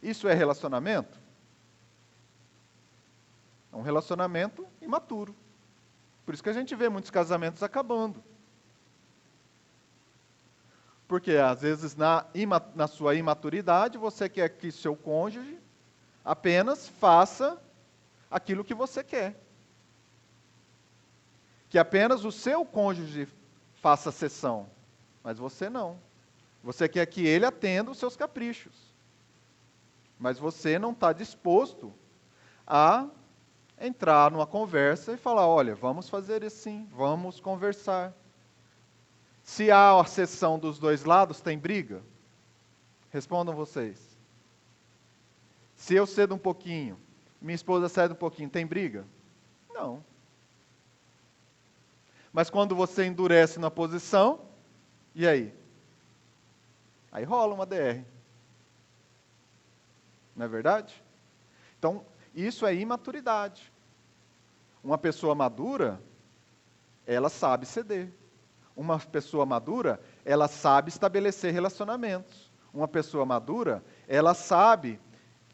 Isso é relacionamento? É um relacionamento imaturo. Por isso que a gente vê muitos casamentos acabando. Porque às vezes na sua imaturidade você quer que seu cônjuge apenas faça aquilo que você quer. Que apenas o seu cônjuge faça cessão, mas você não. Você quer que ele atenda os seus caprichos, mas você não está disposto a entrar numa conversa e falar, olha, vamos fazer assim, vamos conversar. Se há a cessão dos dois lados, tem briga? Respondam vocês. Se eu cedo um pouquinho, minha esposa cede um pouquinho, tem briga? Não. Mas quando você endurece na posição, e aí? Aí rola uma DR. Não é verdade? Então, isso é imaturidade. Uma pessoa madura, ela sabe ceder. Uma pessoa madura, ela sabe estabelecer relacionamentos. Uma pessoa madura, ela sabe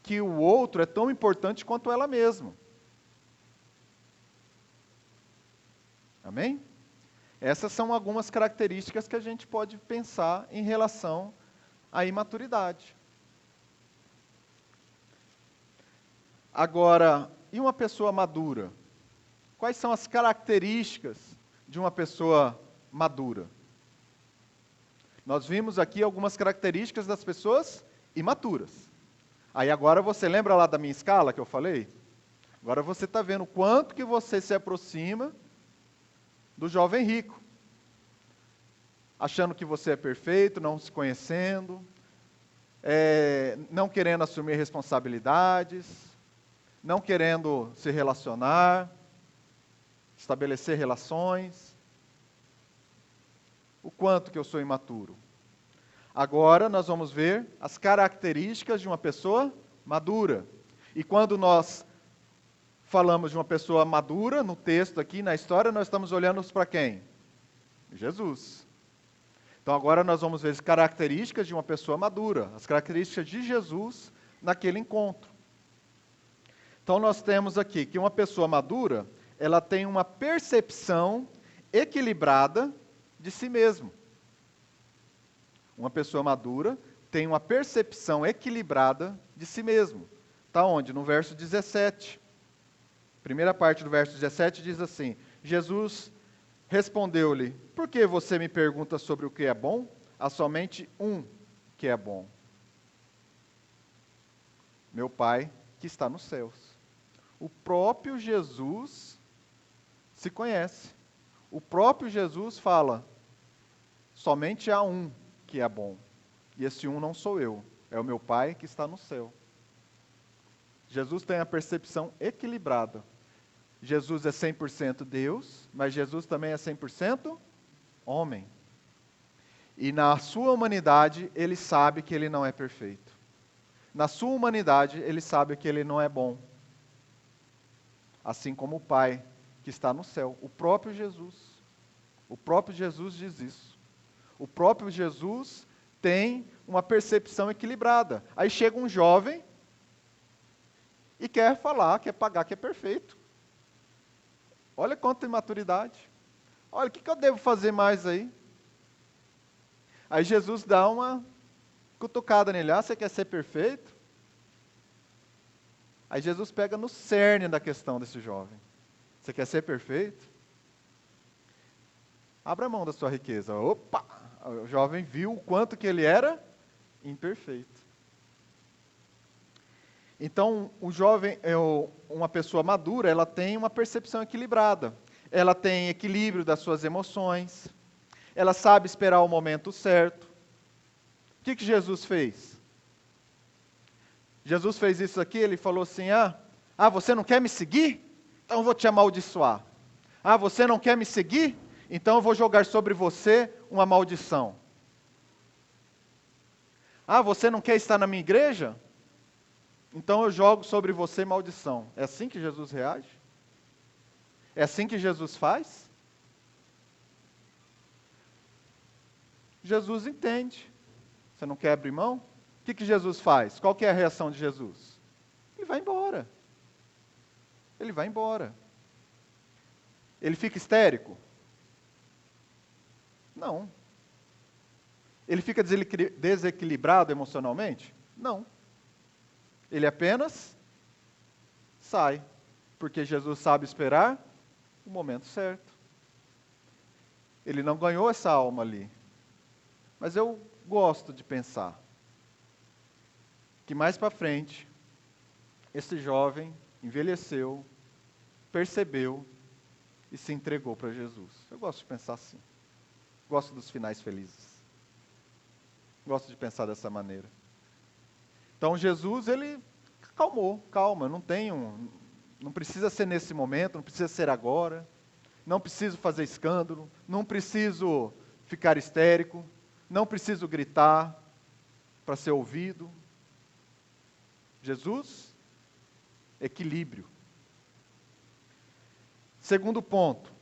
que o outro é tão importante quanto ela mesma. Amém? Essas são algumas características que a gente pode pensar em relação à imaturidade. Agora, e uma pessoa madura? Quais são as características de uma pessoa madura? Nós vimos aqui algumas características das pessoas imaturas. Aí agora você lembra lá da minha escala que eu falei? Agora você está vendo o quanto que você se aproxima do jovem rico. Achando que você é perfeito, não se conhecendo, não querendo assumir responsabilidades, não querendo se relacionar, estabelecer relações. O quanto que eu sou imaturo. Agora nós vamos ver as características de uma pessoa madura. E quando nós falamos de uma pessoa madura, no texto aqui, na história, nós estamos olhando para quem? Jesus. Então agora nós vamos ver as características de uma pessoa madura, as características de Jesus naquele encontro. Então nós temos aqui que uma pessoa madura, ela tem uma percepção equilibrada de si mesmo. Uma pessoa madura tem uma percepção equilibrada de si mesmo. Está onde? No verso 17. Primeira parte do verso 17 diz assim: Jesus respondeu-lhe, por que você me pergunta sobre o que é bom? Há somente um que é bom. Meu Pai que está nos céus. O próprio Jesus se conhece. O próprio Jesus fala, somente há um que é bom. E esse um não sou eu, é o meu Pai que está no céu. Jesus tem a percepção equilibrada. Jesus é 100% Deus, mas Jesus também é 100% homem. E na sua humanidade, ele sabe que ele não é perfeito. Na sua humanidade, ele sabe que ele não é bom. Assim como o Pai que está no céu, o próprio Jesus. O próprio Jesus diz isso. O próprio Jesus tem uma percepção equilibrada. Aí chega um jovem e quer falar, quer pagar que é perfeito. Olha quanta imaturidade. Olha, o que eu devo fazer mais aí? Aí Jesus dá uma cutucada nele. Ah, você quer ser perfeito? Aí Jesus pega no cerne da questão desse jovem. Você quer ser perfeito? Abra mão da sua riqueza. Opa! O jovem viu o quanto que ele era imperfeito. Então, o jovem, uma pessoa madura, ela tem uma percepção equilibrada. Ela tem equilíbrio das suas emoções. Ela sabe esperar o momento certo. O que Jesus fez? Jesus fez isso aqui, ele falou assim, você não quer me seguir? Então eu vou te amaldiçoar. Ah, você não quer me seguir? Então eu vou jogar sobre você uma maldição. Ah, você não quer estar na minha igreja? Então eu jogo sobre você maldição. É assim que Jesus reage? É assim que Jesus faz? Jesus entende. Você não quer abrir mão? O que Jesus faz? Qual que é a reação de Jesus? Ele vai embora. Ele vai embora. Ele fica histérico? Não. Ele fica desequilibrado emocionalmente? Não. Ele apenas sai, porque Jesus sabe esperar o momento certo. Ele não ganhou essa alma ali. Mas eu gosto de pensar que mais para frente, esse jovem envelheceu, percebeu e se entregou para Jesus. Eu gosto de pensar assim. Gosto dos finais felizes. Gosto de pensar dessa maneira. Então Jesus, ele acalmou, calma, não precisa ser nesse momento, não precisa ser agora, não preciso fazer escândalo, não preciso ficar histérico, não preciso gritar para ser ouvido. Jesus, equilíbrio. Segundo ponto,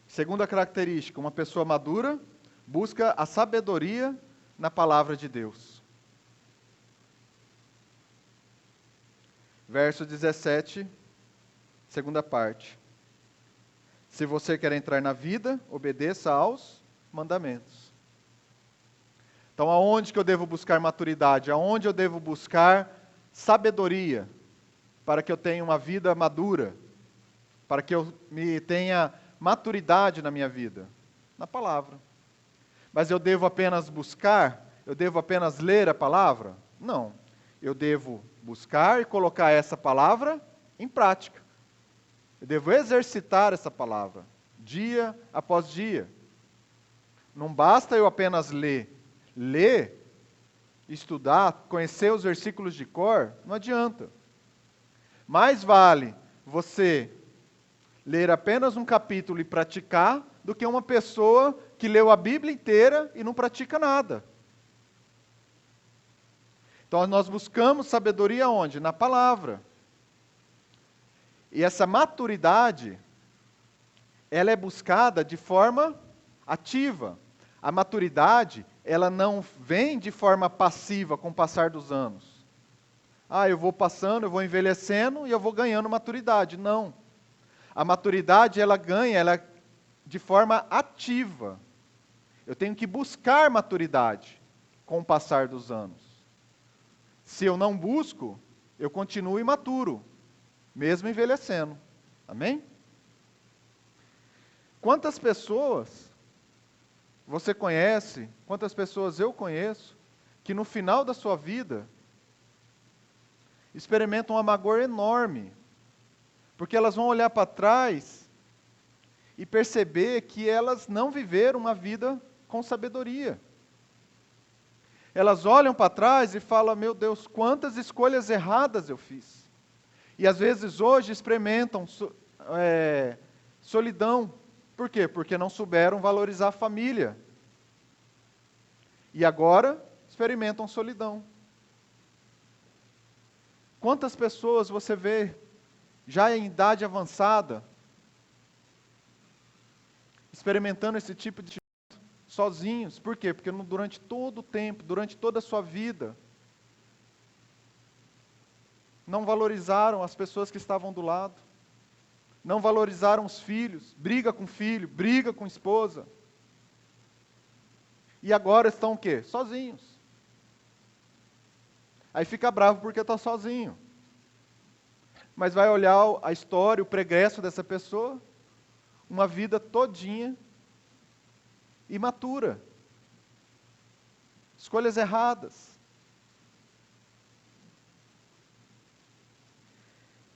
segunda característica, uma pessoa madura busca a sabedoria na palavra de Deus. Verso 17, segunda parte. Se você quer entrar na vida, obedeça aos mandamentos. Então, aonde que eu devo buscar maturidade? Aonde eu devo buscar sabedoria para que eu tenha uma vida madura? Para que eu tenha maturidade na minha vida? Na palavra. Mas eu devo apenas buscar? Eu devo apenas ler a palavra? Não. Eu devo buscar e colocar essa palavra em prática. Eu devo exercitar essa palavra, dia após dia. Não basta eu apenas ler. Ler, estudar, conhecer os versículos de cor, não adianta. Mais vale você ler apenas um capítulo e praticar, do que uma pessoa que leu a Bíblia inteira e não pratica nada. Então nós buscamos sabedoria onde? Na palavra. E essa maturidade, ela é buscada de forma ativa. A maturidade, ela não vem de forma passiva com o passar dos anos. Eu vou passando, eu vou envelhecendo e eu vou ganhando maturidade. Não. A maturidade, ela é de forma ativa. Eu tenho que buscar maturidade com o passar dos anos. Se eu não busco, eu continuo imaturo, mesmo envelhecendo. Amém? Quantas pessoas você conhece, quantas pessoas eu conheço, que no final da sua vida experimentam um amargor enorme, porque elas vão olhar para trás e perceber que elas não viveram uma vida com sabedoria. Elas olham para trás e falam, meu Deus, quantas escolhas erradas eu fiz. E às vezes hoje experimentam solidão. Por quê? Porque não souberam valorizar a família. E agora experimentam solidão. Quantas pessoas você vê já em idade avançada experimentando esse tipo de sozinhos? Por quê? Porque durante todo o tempo, durante toda a sua vida, não valorizaram as pessoas que estavam do lado. Não valorizaram os filhos, briga com filho, briga com esposa. E agora estão o quê? Sozinhos. Aí fica bravo porque está sozinho. Mas vai olhar a história, o progresso dessa pessoa, uma vida todinha imatura. Escolhas erradas.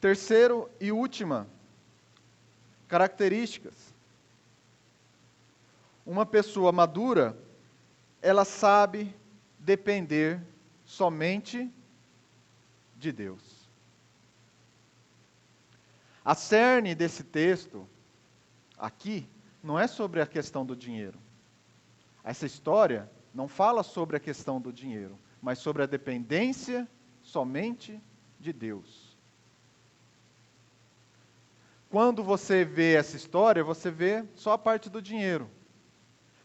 Terceiro e última características. Uma pessoa madura, ela sabe depender somente de Deus. A cerne desse texto, aqui, não é sobre a questão do dinheiro. Essa história não fala sobre a questão do dinheiro, mas sobre a dependência somente de Deus. Quando você vê essa história, você vê só a parte do dinheiro.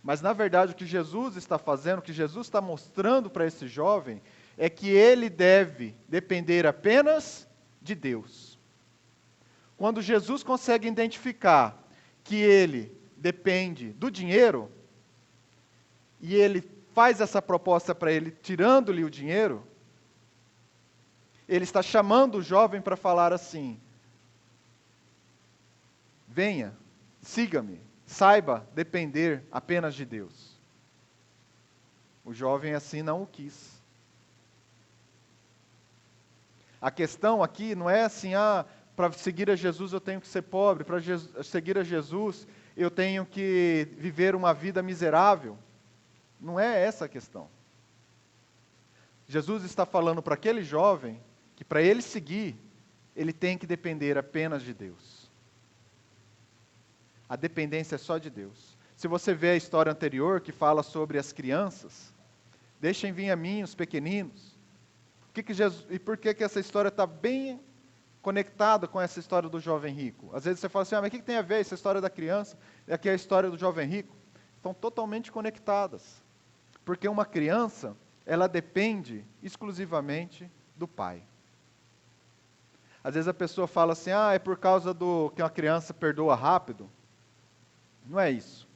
Mas, na verdade, o que Jesus está fazendo, o que Jesus está mostrando para esse jovem, é que ele deve depender apenas de Deus. Quando Jesus consegue identificar que ele depende do dinheiro, e ele faz essa proposta para ele, tirando-lhe o dinheiro, ele está chamando o jovem para falar assim: venha, siga-me, saiba depender apenas de Deus. O jovem assim não o quis. A questão aqui não é assim, para seguir a Jesus eu tenho que ser pobre, para seguir a Jesus eu tenho que viver uma vida miserável. Não é essa a questão. Jesus está falando para aquele jovem que para ele seguir, ele tem que depender apenas de Deus. A dependência é só de Deus. Se você vê a história anterior que fala sobre as crianças, deixem vir a mim os pequeninos. E por que essa história está bem conectada com essa história do jovem rico? Às vezes você fala assim, mas o que tem a ver essa história da criança e aqui a história do jovem rico? Estão totalmente conectadas. Porque uma criança, ela depende exclusivamente do pai. Às vezes a pessoa fala assim, é por causa do que uma criança perdoa rápido. Não é isso.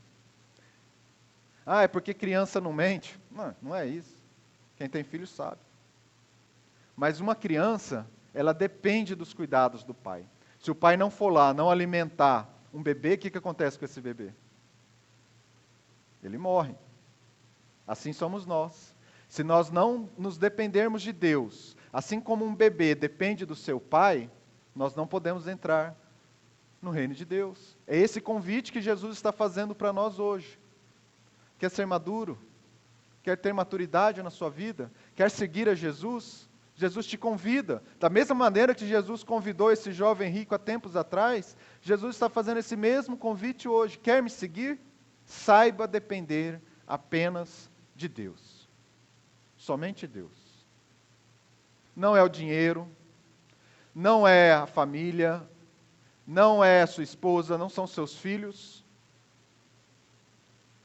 É porque criança não mente. Não é isso. Quem tem filho sabe. Mas uma criança, ela depende dos cuidados do pai. Se o pai não for lá, não alimentar um bebê, o que acontece com esse bebê? Ele morre. Assim somos nós. Se nós não nos dependermos de Deus, assim como um bebê depende do seu pai, nós não podemos entrar no reino de Deus. É esse convite que Jesus está fazendo para nós hoje. Quer ser maduro? Quer ter maturidade na sua vida? Quer seguir a Jesus? Jesus te convida. Da mesma maneira que Jesus convidou esse jovem rico há tempos atrás, Jesus está fazendo esse mesmo convite hoje. Quer me seguir? Saiba depender apenas de Deus. Somente Deus. Não é o dinheiro, não é a família, não é a sua esposa, não são seus filhos.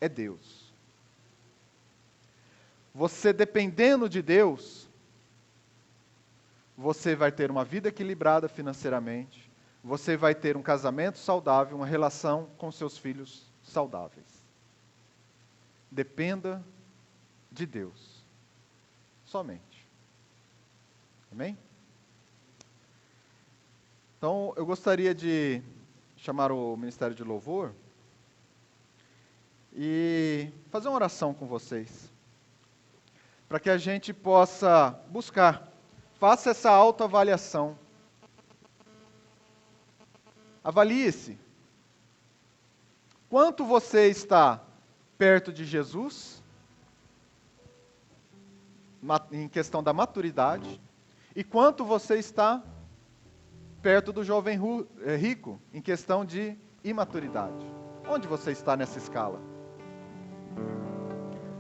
É Deus. Você dependendo de Deus, você vai ter uma vida equilibrada financeiramente, você vai ter um casamento saudável, uma relação com seus filhos saudáveis. Dependa de Deus. Somente. Amém? Então, eu gostaria de chamar o Ministério de Louvor e fazer uma oração com vocês, para que a gente possa buscar. Faça essa autoavaliação. Avalie-se. Quanto você está perto de Jesus, em questão da maturidade, e quanto você está perto do jovem rico, em questão de imaturidade. Onde você está nessa escala?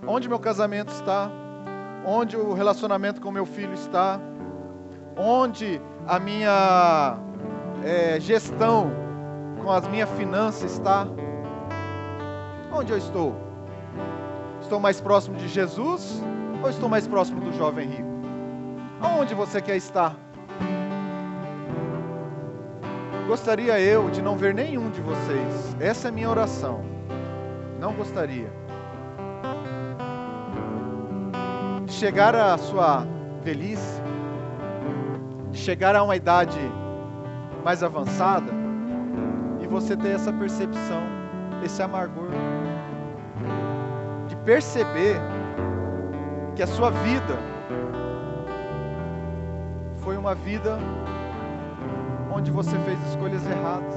Onde meu casamento está? Onde o relacionamento com meu filho está? Onde a minha gestão com as minhas finanças está? Onde eu estou? Estou mais próximo de Jesus ou estou mais próximo do jovem rico? Aonde você quer estar? Gostaria eu de não ver nenhum de vocês. Essa é a minha oração. Não gostaria de chegar à sua velhice, de chegar a uma idade mais avançada e você ter essa percepção, esse amargor, de perceber que a sua vida foi uma vida onde você fez escolhas erradas.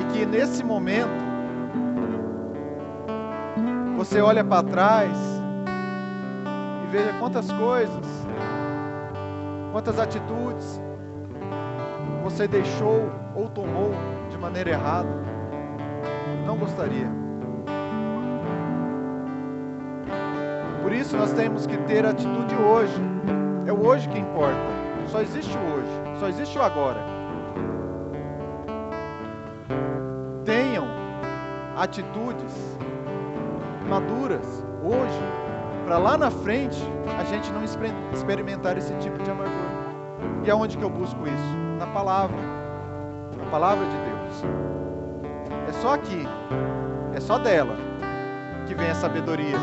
E que nesse momento, você olha para trás e veja quantas coisas, quantas atitudes você deixou ou tomou de maneira errada. Não gostaria. Por isso nós temos que ter atitude hoje. É o hoje que importa. Só existe o hoje, só existe o agora. Tenham atitudes maduras hoje, para lá na frente a gente não experimentar esse tipo de amargor. E aonde que eu busco isso? Na palavra de Deus. É só aqui, é só dela que vem a sabedoria,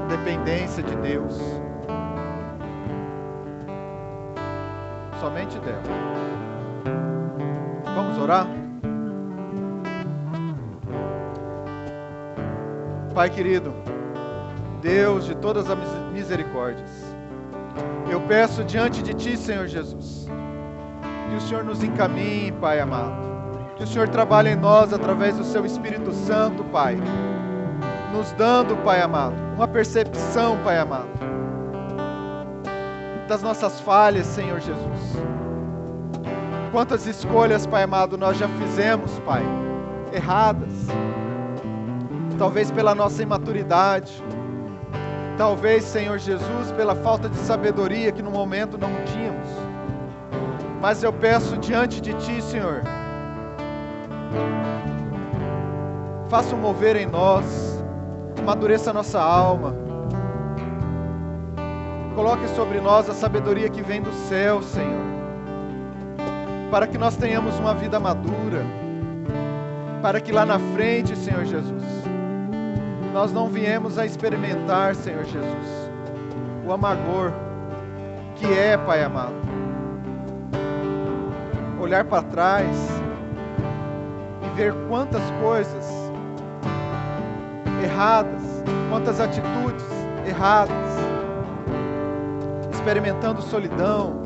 dependência de Deus. Somente dela. Vamos orar? Pai querido, Deus de todas as misericórdias, eu peço diante de Ti, Senhor Jesus, que o Senhor nos encaminhe, Pai amado, que o Senhor trabalhe em nós através do Seu Espírito Santo, Pai, nos dando, Pai amado, uma percepção, Pai amado, das nossas falhas, Senhor Jesus. Quantas escolhas, Pai amado, nós já fizemos, Pai, erradas, talvez pela nossa imaturidade, talvez, Senhor Jesus, pela falta de sabedoria que no momento não tínhamos. Mas eu peço diante de Ti, Senhor, faça um mover em nós, amadureça a nossa alma, coloque sobre nós a sabedoria que vem do céu, Senhor, para que nós tenhamos uma vida madura, para que lá na frente, Senhor Jesus, nós não viemos a experimentar, Senhor Jesus, o amargor que é, Pai amado, olhar para trás e ver quantas coisas erradas, quantas atitudes erradas, experimentando solidão,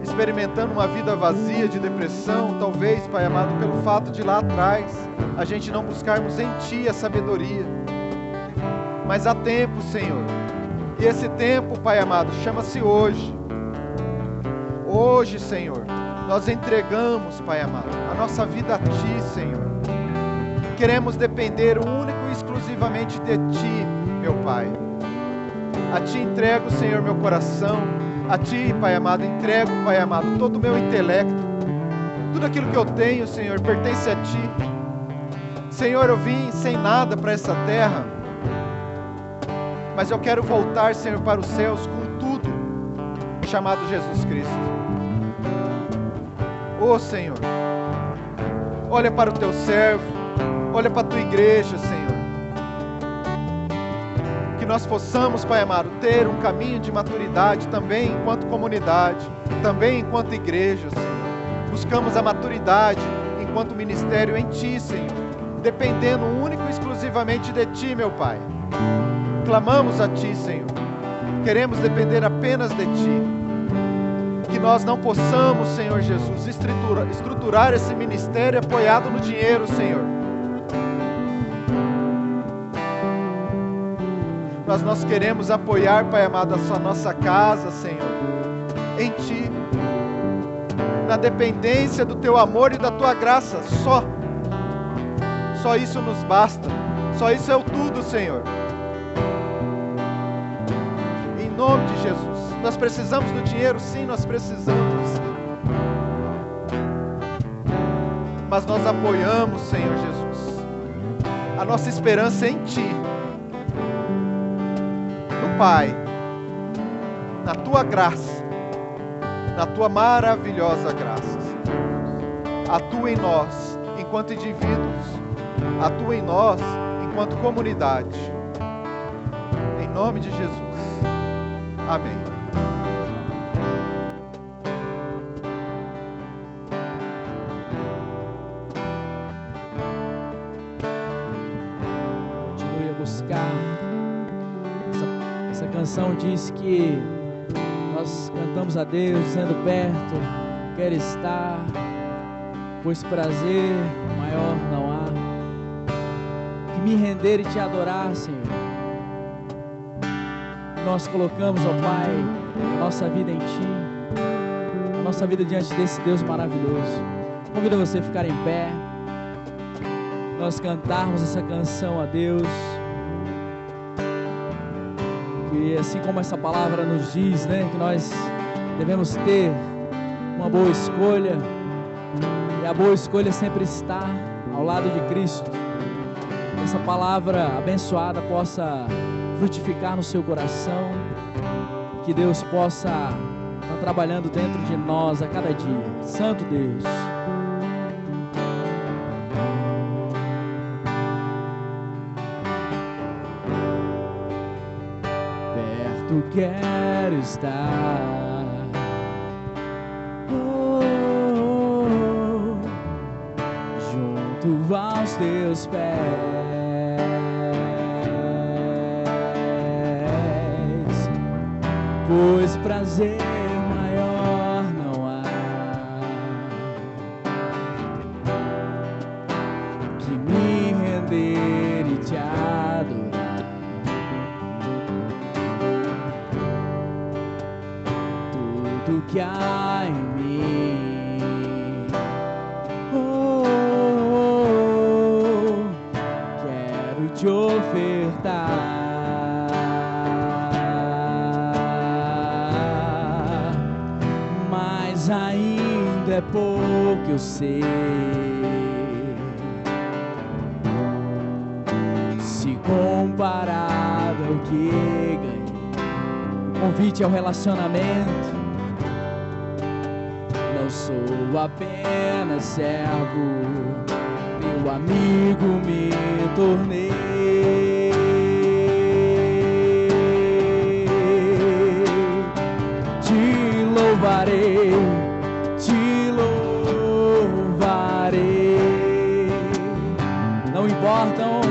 experimentando uma vida vazia de depressão, talvez, Pai amado, pelo fato de lá atrás a gente não buscarmos em Ti a sabedoria. Mas há tempo, Senhor, e esse tempo, Pai amado, chama-se hoje. Hoje, Senhor, nós entregamos, Pai amado, a nossa vida a Ti, Senhor. Queremos depender único e exclusivamente de Ti, meu Pai. A Ti entrego, Senhor, meu coração. A Ti, Pai amado, entrego, Pai amado, todo o meu intelecto. Tudo aquilo que eu tenho, Senhor, pertence a Ti. Senhor, eu vim sem nada para essa terra, mas eu quero voltar, Senhor, para os céus com tudo, chamado Jesus Cristo. Ô Senhor, olha para o Teu servo, olha para a Tua igreja, Senhor. Que nós possamos, Pai amado, ter um caminho de maturidade também enquanto comunidade, também enquanto igreja, Senhor. Buscamos a maturidade enquanto ministério em Ti, Senhor, dependendo único e exclusivamente de Ti, meu Pai. Clamamos a Ti, Senhor. Queremos depender apenas de Ti. Que nós não possamos, Senhor Jesus, estruturar esse ministério apoiado no dinheiro, Senhor. Mas nós queremos apoiar, Pai amado, a nossa casa, Senhor, em Ti, na dependência do Teu amor e da Tua graça, só isso nos basta, só isso é o tudo, Senhor. Em nome de Jesus, nós precisamos do dinheiro, sim, nós precisamos, mas nós apoiamos, Senhor Jesus, a nossa esperança é em Ti, Pai, na Tua graça, na Tua maravilhosa graça. Atua em nós enquanto indivíduos, atua em nós enquanto comunidade. Em nome de Jesus. Amém. Continue a buscar. Essa canção diz que nós cantamos a Deus, sendo perto, quer estar, pois prazer maior não há que me render e Te adorar, Senhor. Nós colocamos, ó Pai, a nossa vida em Ti, a nossa vida diante desse Deus maravilhoso. Convido você a ficar em pé, nós cantarmos essa canção a Deus. E assim como essa palavra nos diz, né, que nós devemos ter uma boa escolha, e a boa escolha sempre está ao lado de Cristo. Essa palavra abençoada possa frutificar no seu coração, que Deus possa estar trabalhando dentro de nós a cada dia. Santo Deus. Perto quero estar, junto aos Teus pés. pois prazer maior não há que me render e te adorar. Tudo que há em mim, quero te ofertar. Ainda é pouco, eu sei. Se comparado ao que ganhei, o convite ao relacionamento. Não sou apenas servo, meu amigo me tornei. Te louvarei, te louvarei. Não importam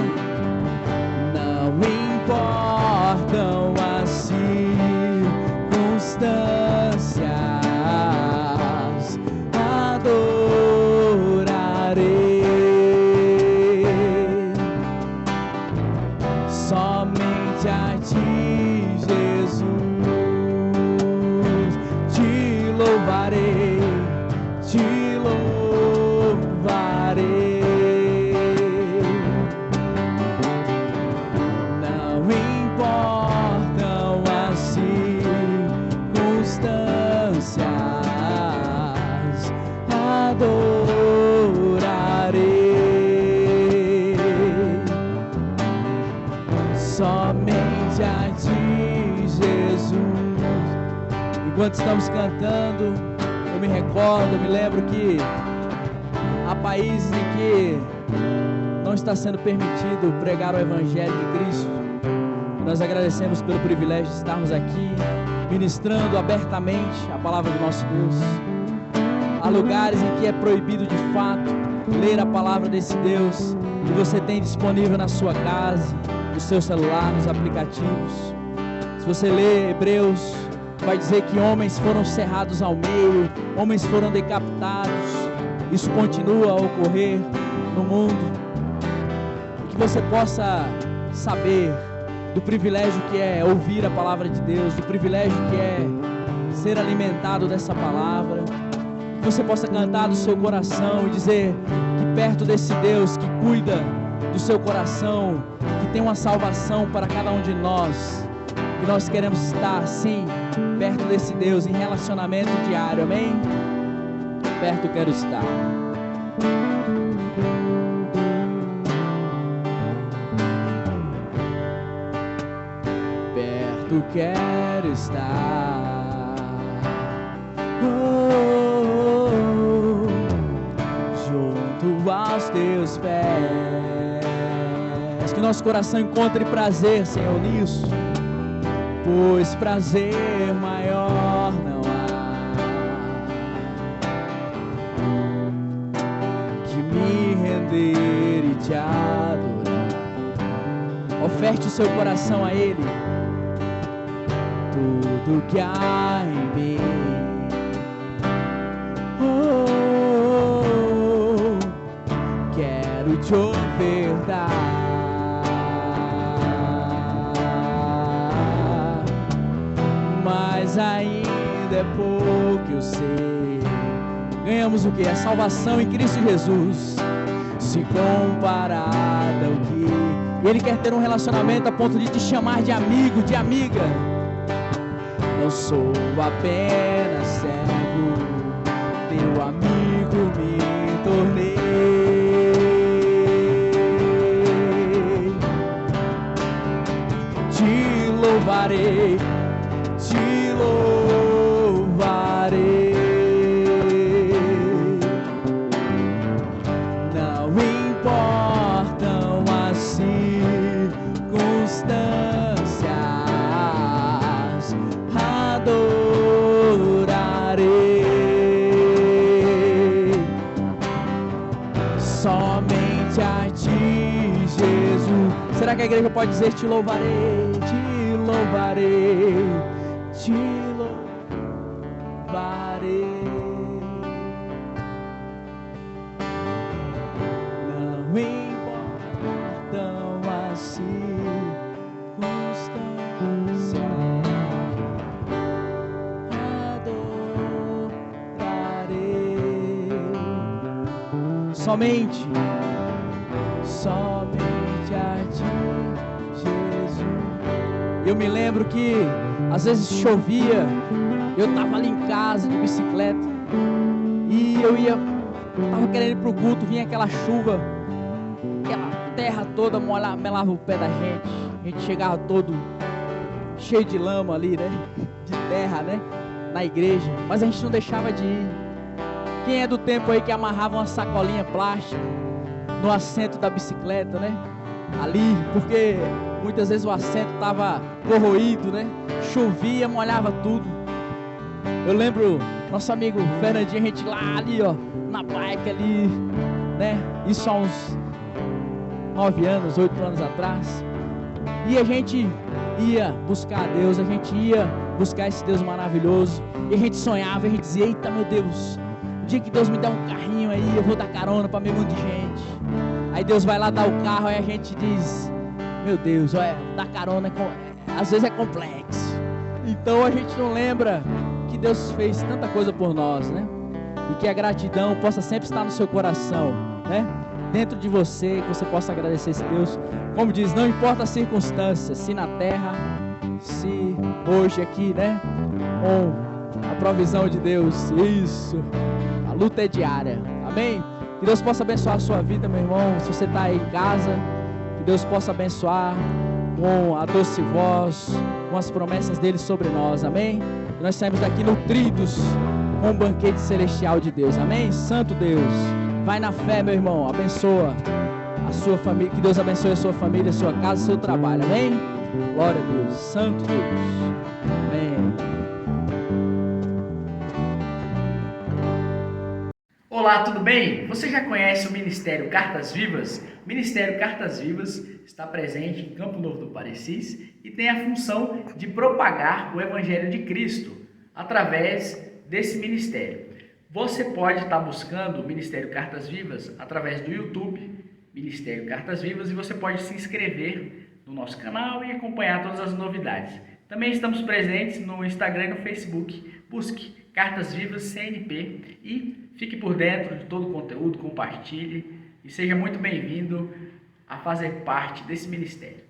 as circunstâncias, adorarei somente a ti, Jesus. Te louvarei, te louvarei. Não importam as circunstâncias, adorarei somente a ti, Jesus. Enquanto estamos cantando, eu me recordo, eu me lembro que há países em que não está sendo permitido pregar o Evangelho de Cristo. Nós agradecemos pelo privilégio de estarmos aqui, ministrando abertamente a palavra do nosso Deus. Há lugares em que é proibido de fato ler a palavra desse Deus, que você tem disponível na sua casa, no seu celular, nos aplicativos. Se você ler Hebreus, vai dizer que homens foram cerrados ao meio, homens foram decapitados. Isso continua a ocorrer no mundo. E que você possa saber do privilégio que é ouvir a palavra de Deus, do privilégio que é ser alimentado dessa palavra. Que você possa cantar do seu coração e dizer que perto desse Deus que cuida do seu coração, que tem uma salvação para cada um de nós, que nós queremos estar, sim, perto desse Deus, em relacionamento diário, amém? Perto quero estar. Perto quero estar, junto aos teus pés. Que nosso coração encontre prazer, Senhor, nisso. Pois prazer maior não há que me render e te adorar. Oferte o seu coração a Ele. Tudo que há em mim, quero te ofertar. Mas ainda é pouco, eu sei. Ganhamos o que? A salvação em Cristo Jesus. Se comparada ao que Ele quer ter um relacionamento a ponto de te chamar de amigo, de amiga. Não sou apenas servo, teu amigo me tornei. Te louvarei, te louvarei. Não importam as circunstâncias, adorarei somente a ti, Jesus. Será que a igreja pode dizer te louvarei, te louvarei, te louvarei. Não importam as circunstâncias, adorarei somente a ti, Jesus. Eu me lembro que às vezes chovia, eu tava ali em casa de bicicleta e tava querendo ir pro culto, vinha aquela chuva, aquela terra toda melava o pé da gente, a gente chegava todo cheio de lama ali, né, de terra, né, na igreja, mas a gente não deixava de ir. Quem é do tempo aí que amarrava uma sacolinha plástica no assento da bicicleta, né, ali, porque muitas vezes o assento estava corroído, né, chovia, molhava tudo. Eu lembro nosso amigo Fernandinho, a gente lá ali, ó, na bike ali, né, isso há uns 9 anos, 8 anos atrás, e a gente ia buscar a Deus, a gente ia buscar esse Deus maravilhoso, e a gente sonhava, a gente dizia, eita meu Deus, o dia que Deus me der um carrinho aí, eu vou dar carona para meio mundo de gente. Aí Deus vai lá dar o carro, aí a gente diz, meu Deus, dar carona às vezes é complexo. Então a gente não lembra que Deus fez tanta coisa por nós, né? E que a gratidão possa sempre estar no seu coração, né? Dentro de você, que você possa agradecer esse Deus. Como diz, não importa as circunstâncias, se na terra, se hoje aqui, né? Com a provisão de Deus, isso. A luta é diária, amém? Que Deus possa abençoar a sua vida, meu irmão. Se você está aí em casa, que Deus possa abençoar com a doce voz, com as promessas dele sobre nós, amém? Que nós saímos daqui nutridos com o banquete celestial de Deus, amém? Santo Deus, vai na fé, meu irmão, abençoa a sua família, que Deus abençoe a sua família, a sua casa, o seu trabalho, amém? Glória a Deus, Santo Deus, amém. Olá, tudo bem? Você já conhece o Ministério Cartas Vivas? O Ministério Cartas Vivas está presente em Campo Novo do Parecis e tem a função de propagar o Evangelho de Cristo através desse ministério. Você pode estar buscando o Ministério Cartas Vivas através do YouTube, Ministério Cartas Vivas, e você pode se inscrever no nosso canal e acompanhar todas as novidades. Também estamos presentes no Instagram e no Facebook. Busque Cartas Vivas CNP e fique por dentro de todo o conteúdo, compartilhe e seja muito bem-vindo a fazer parte desse ministério.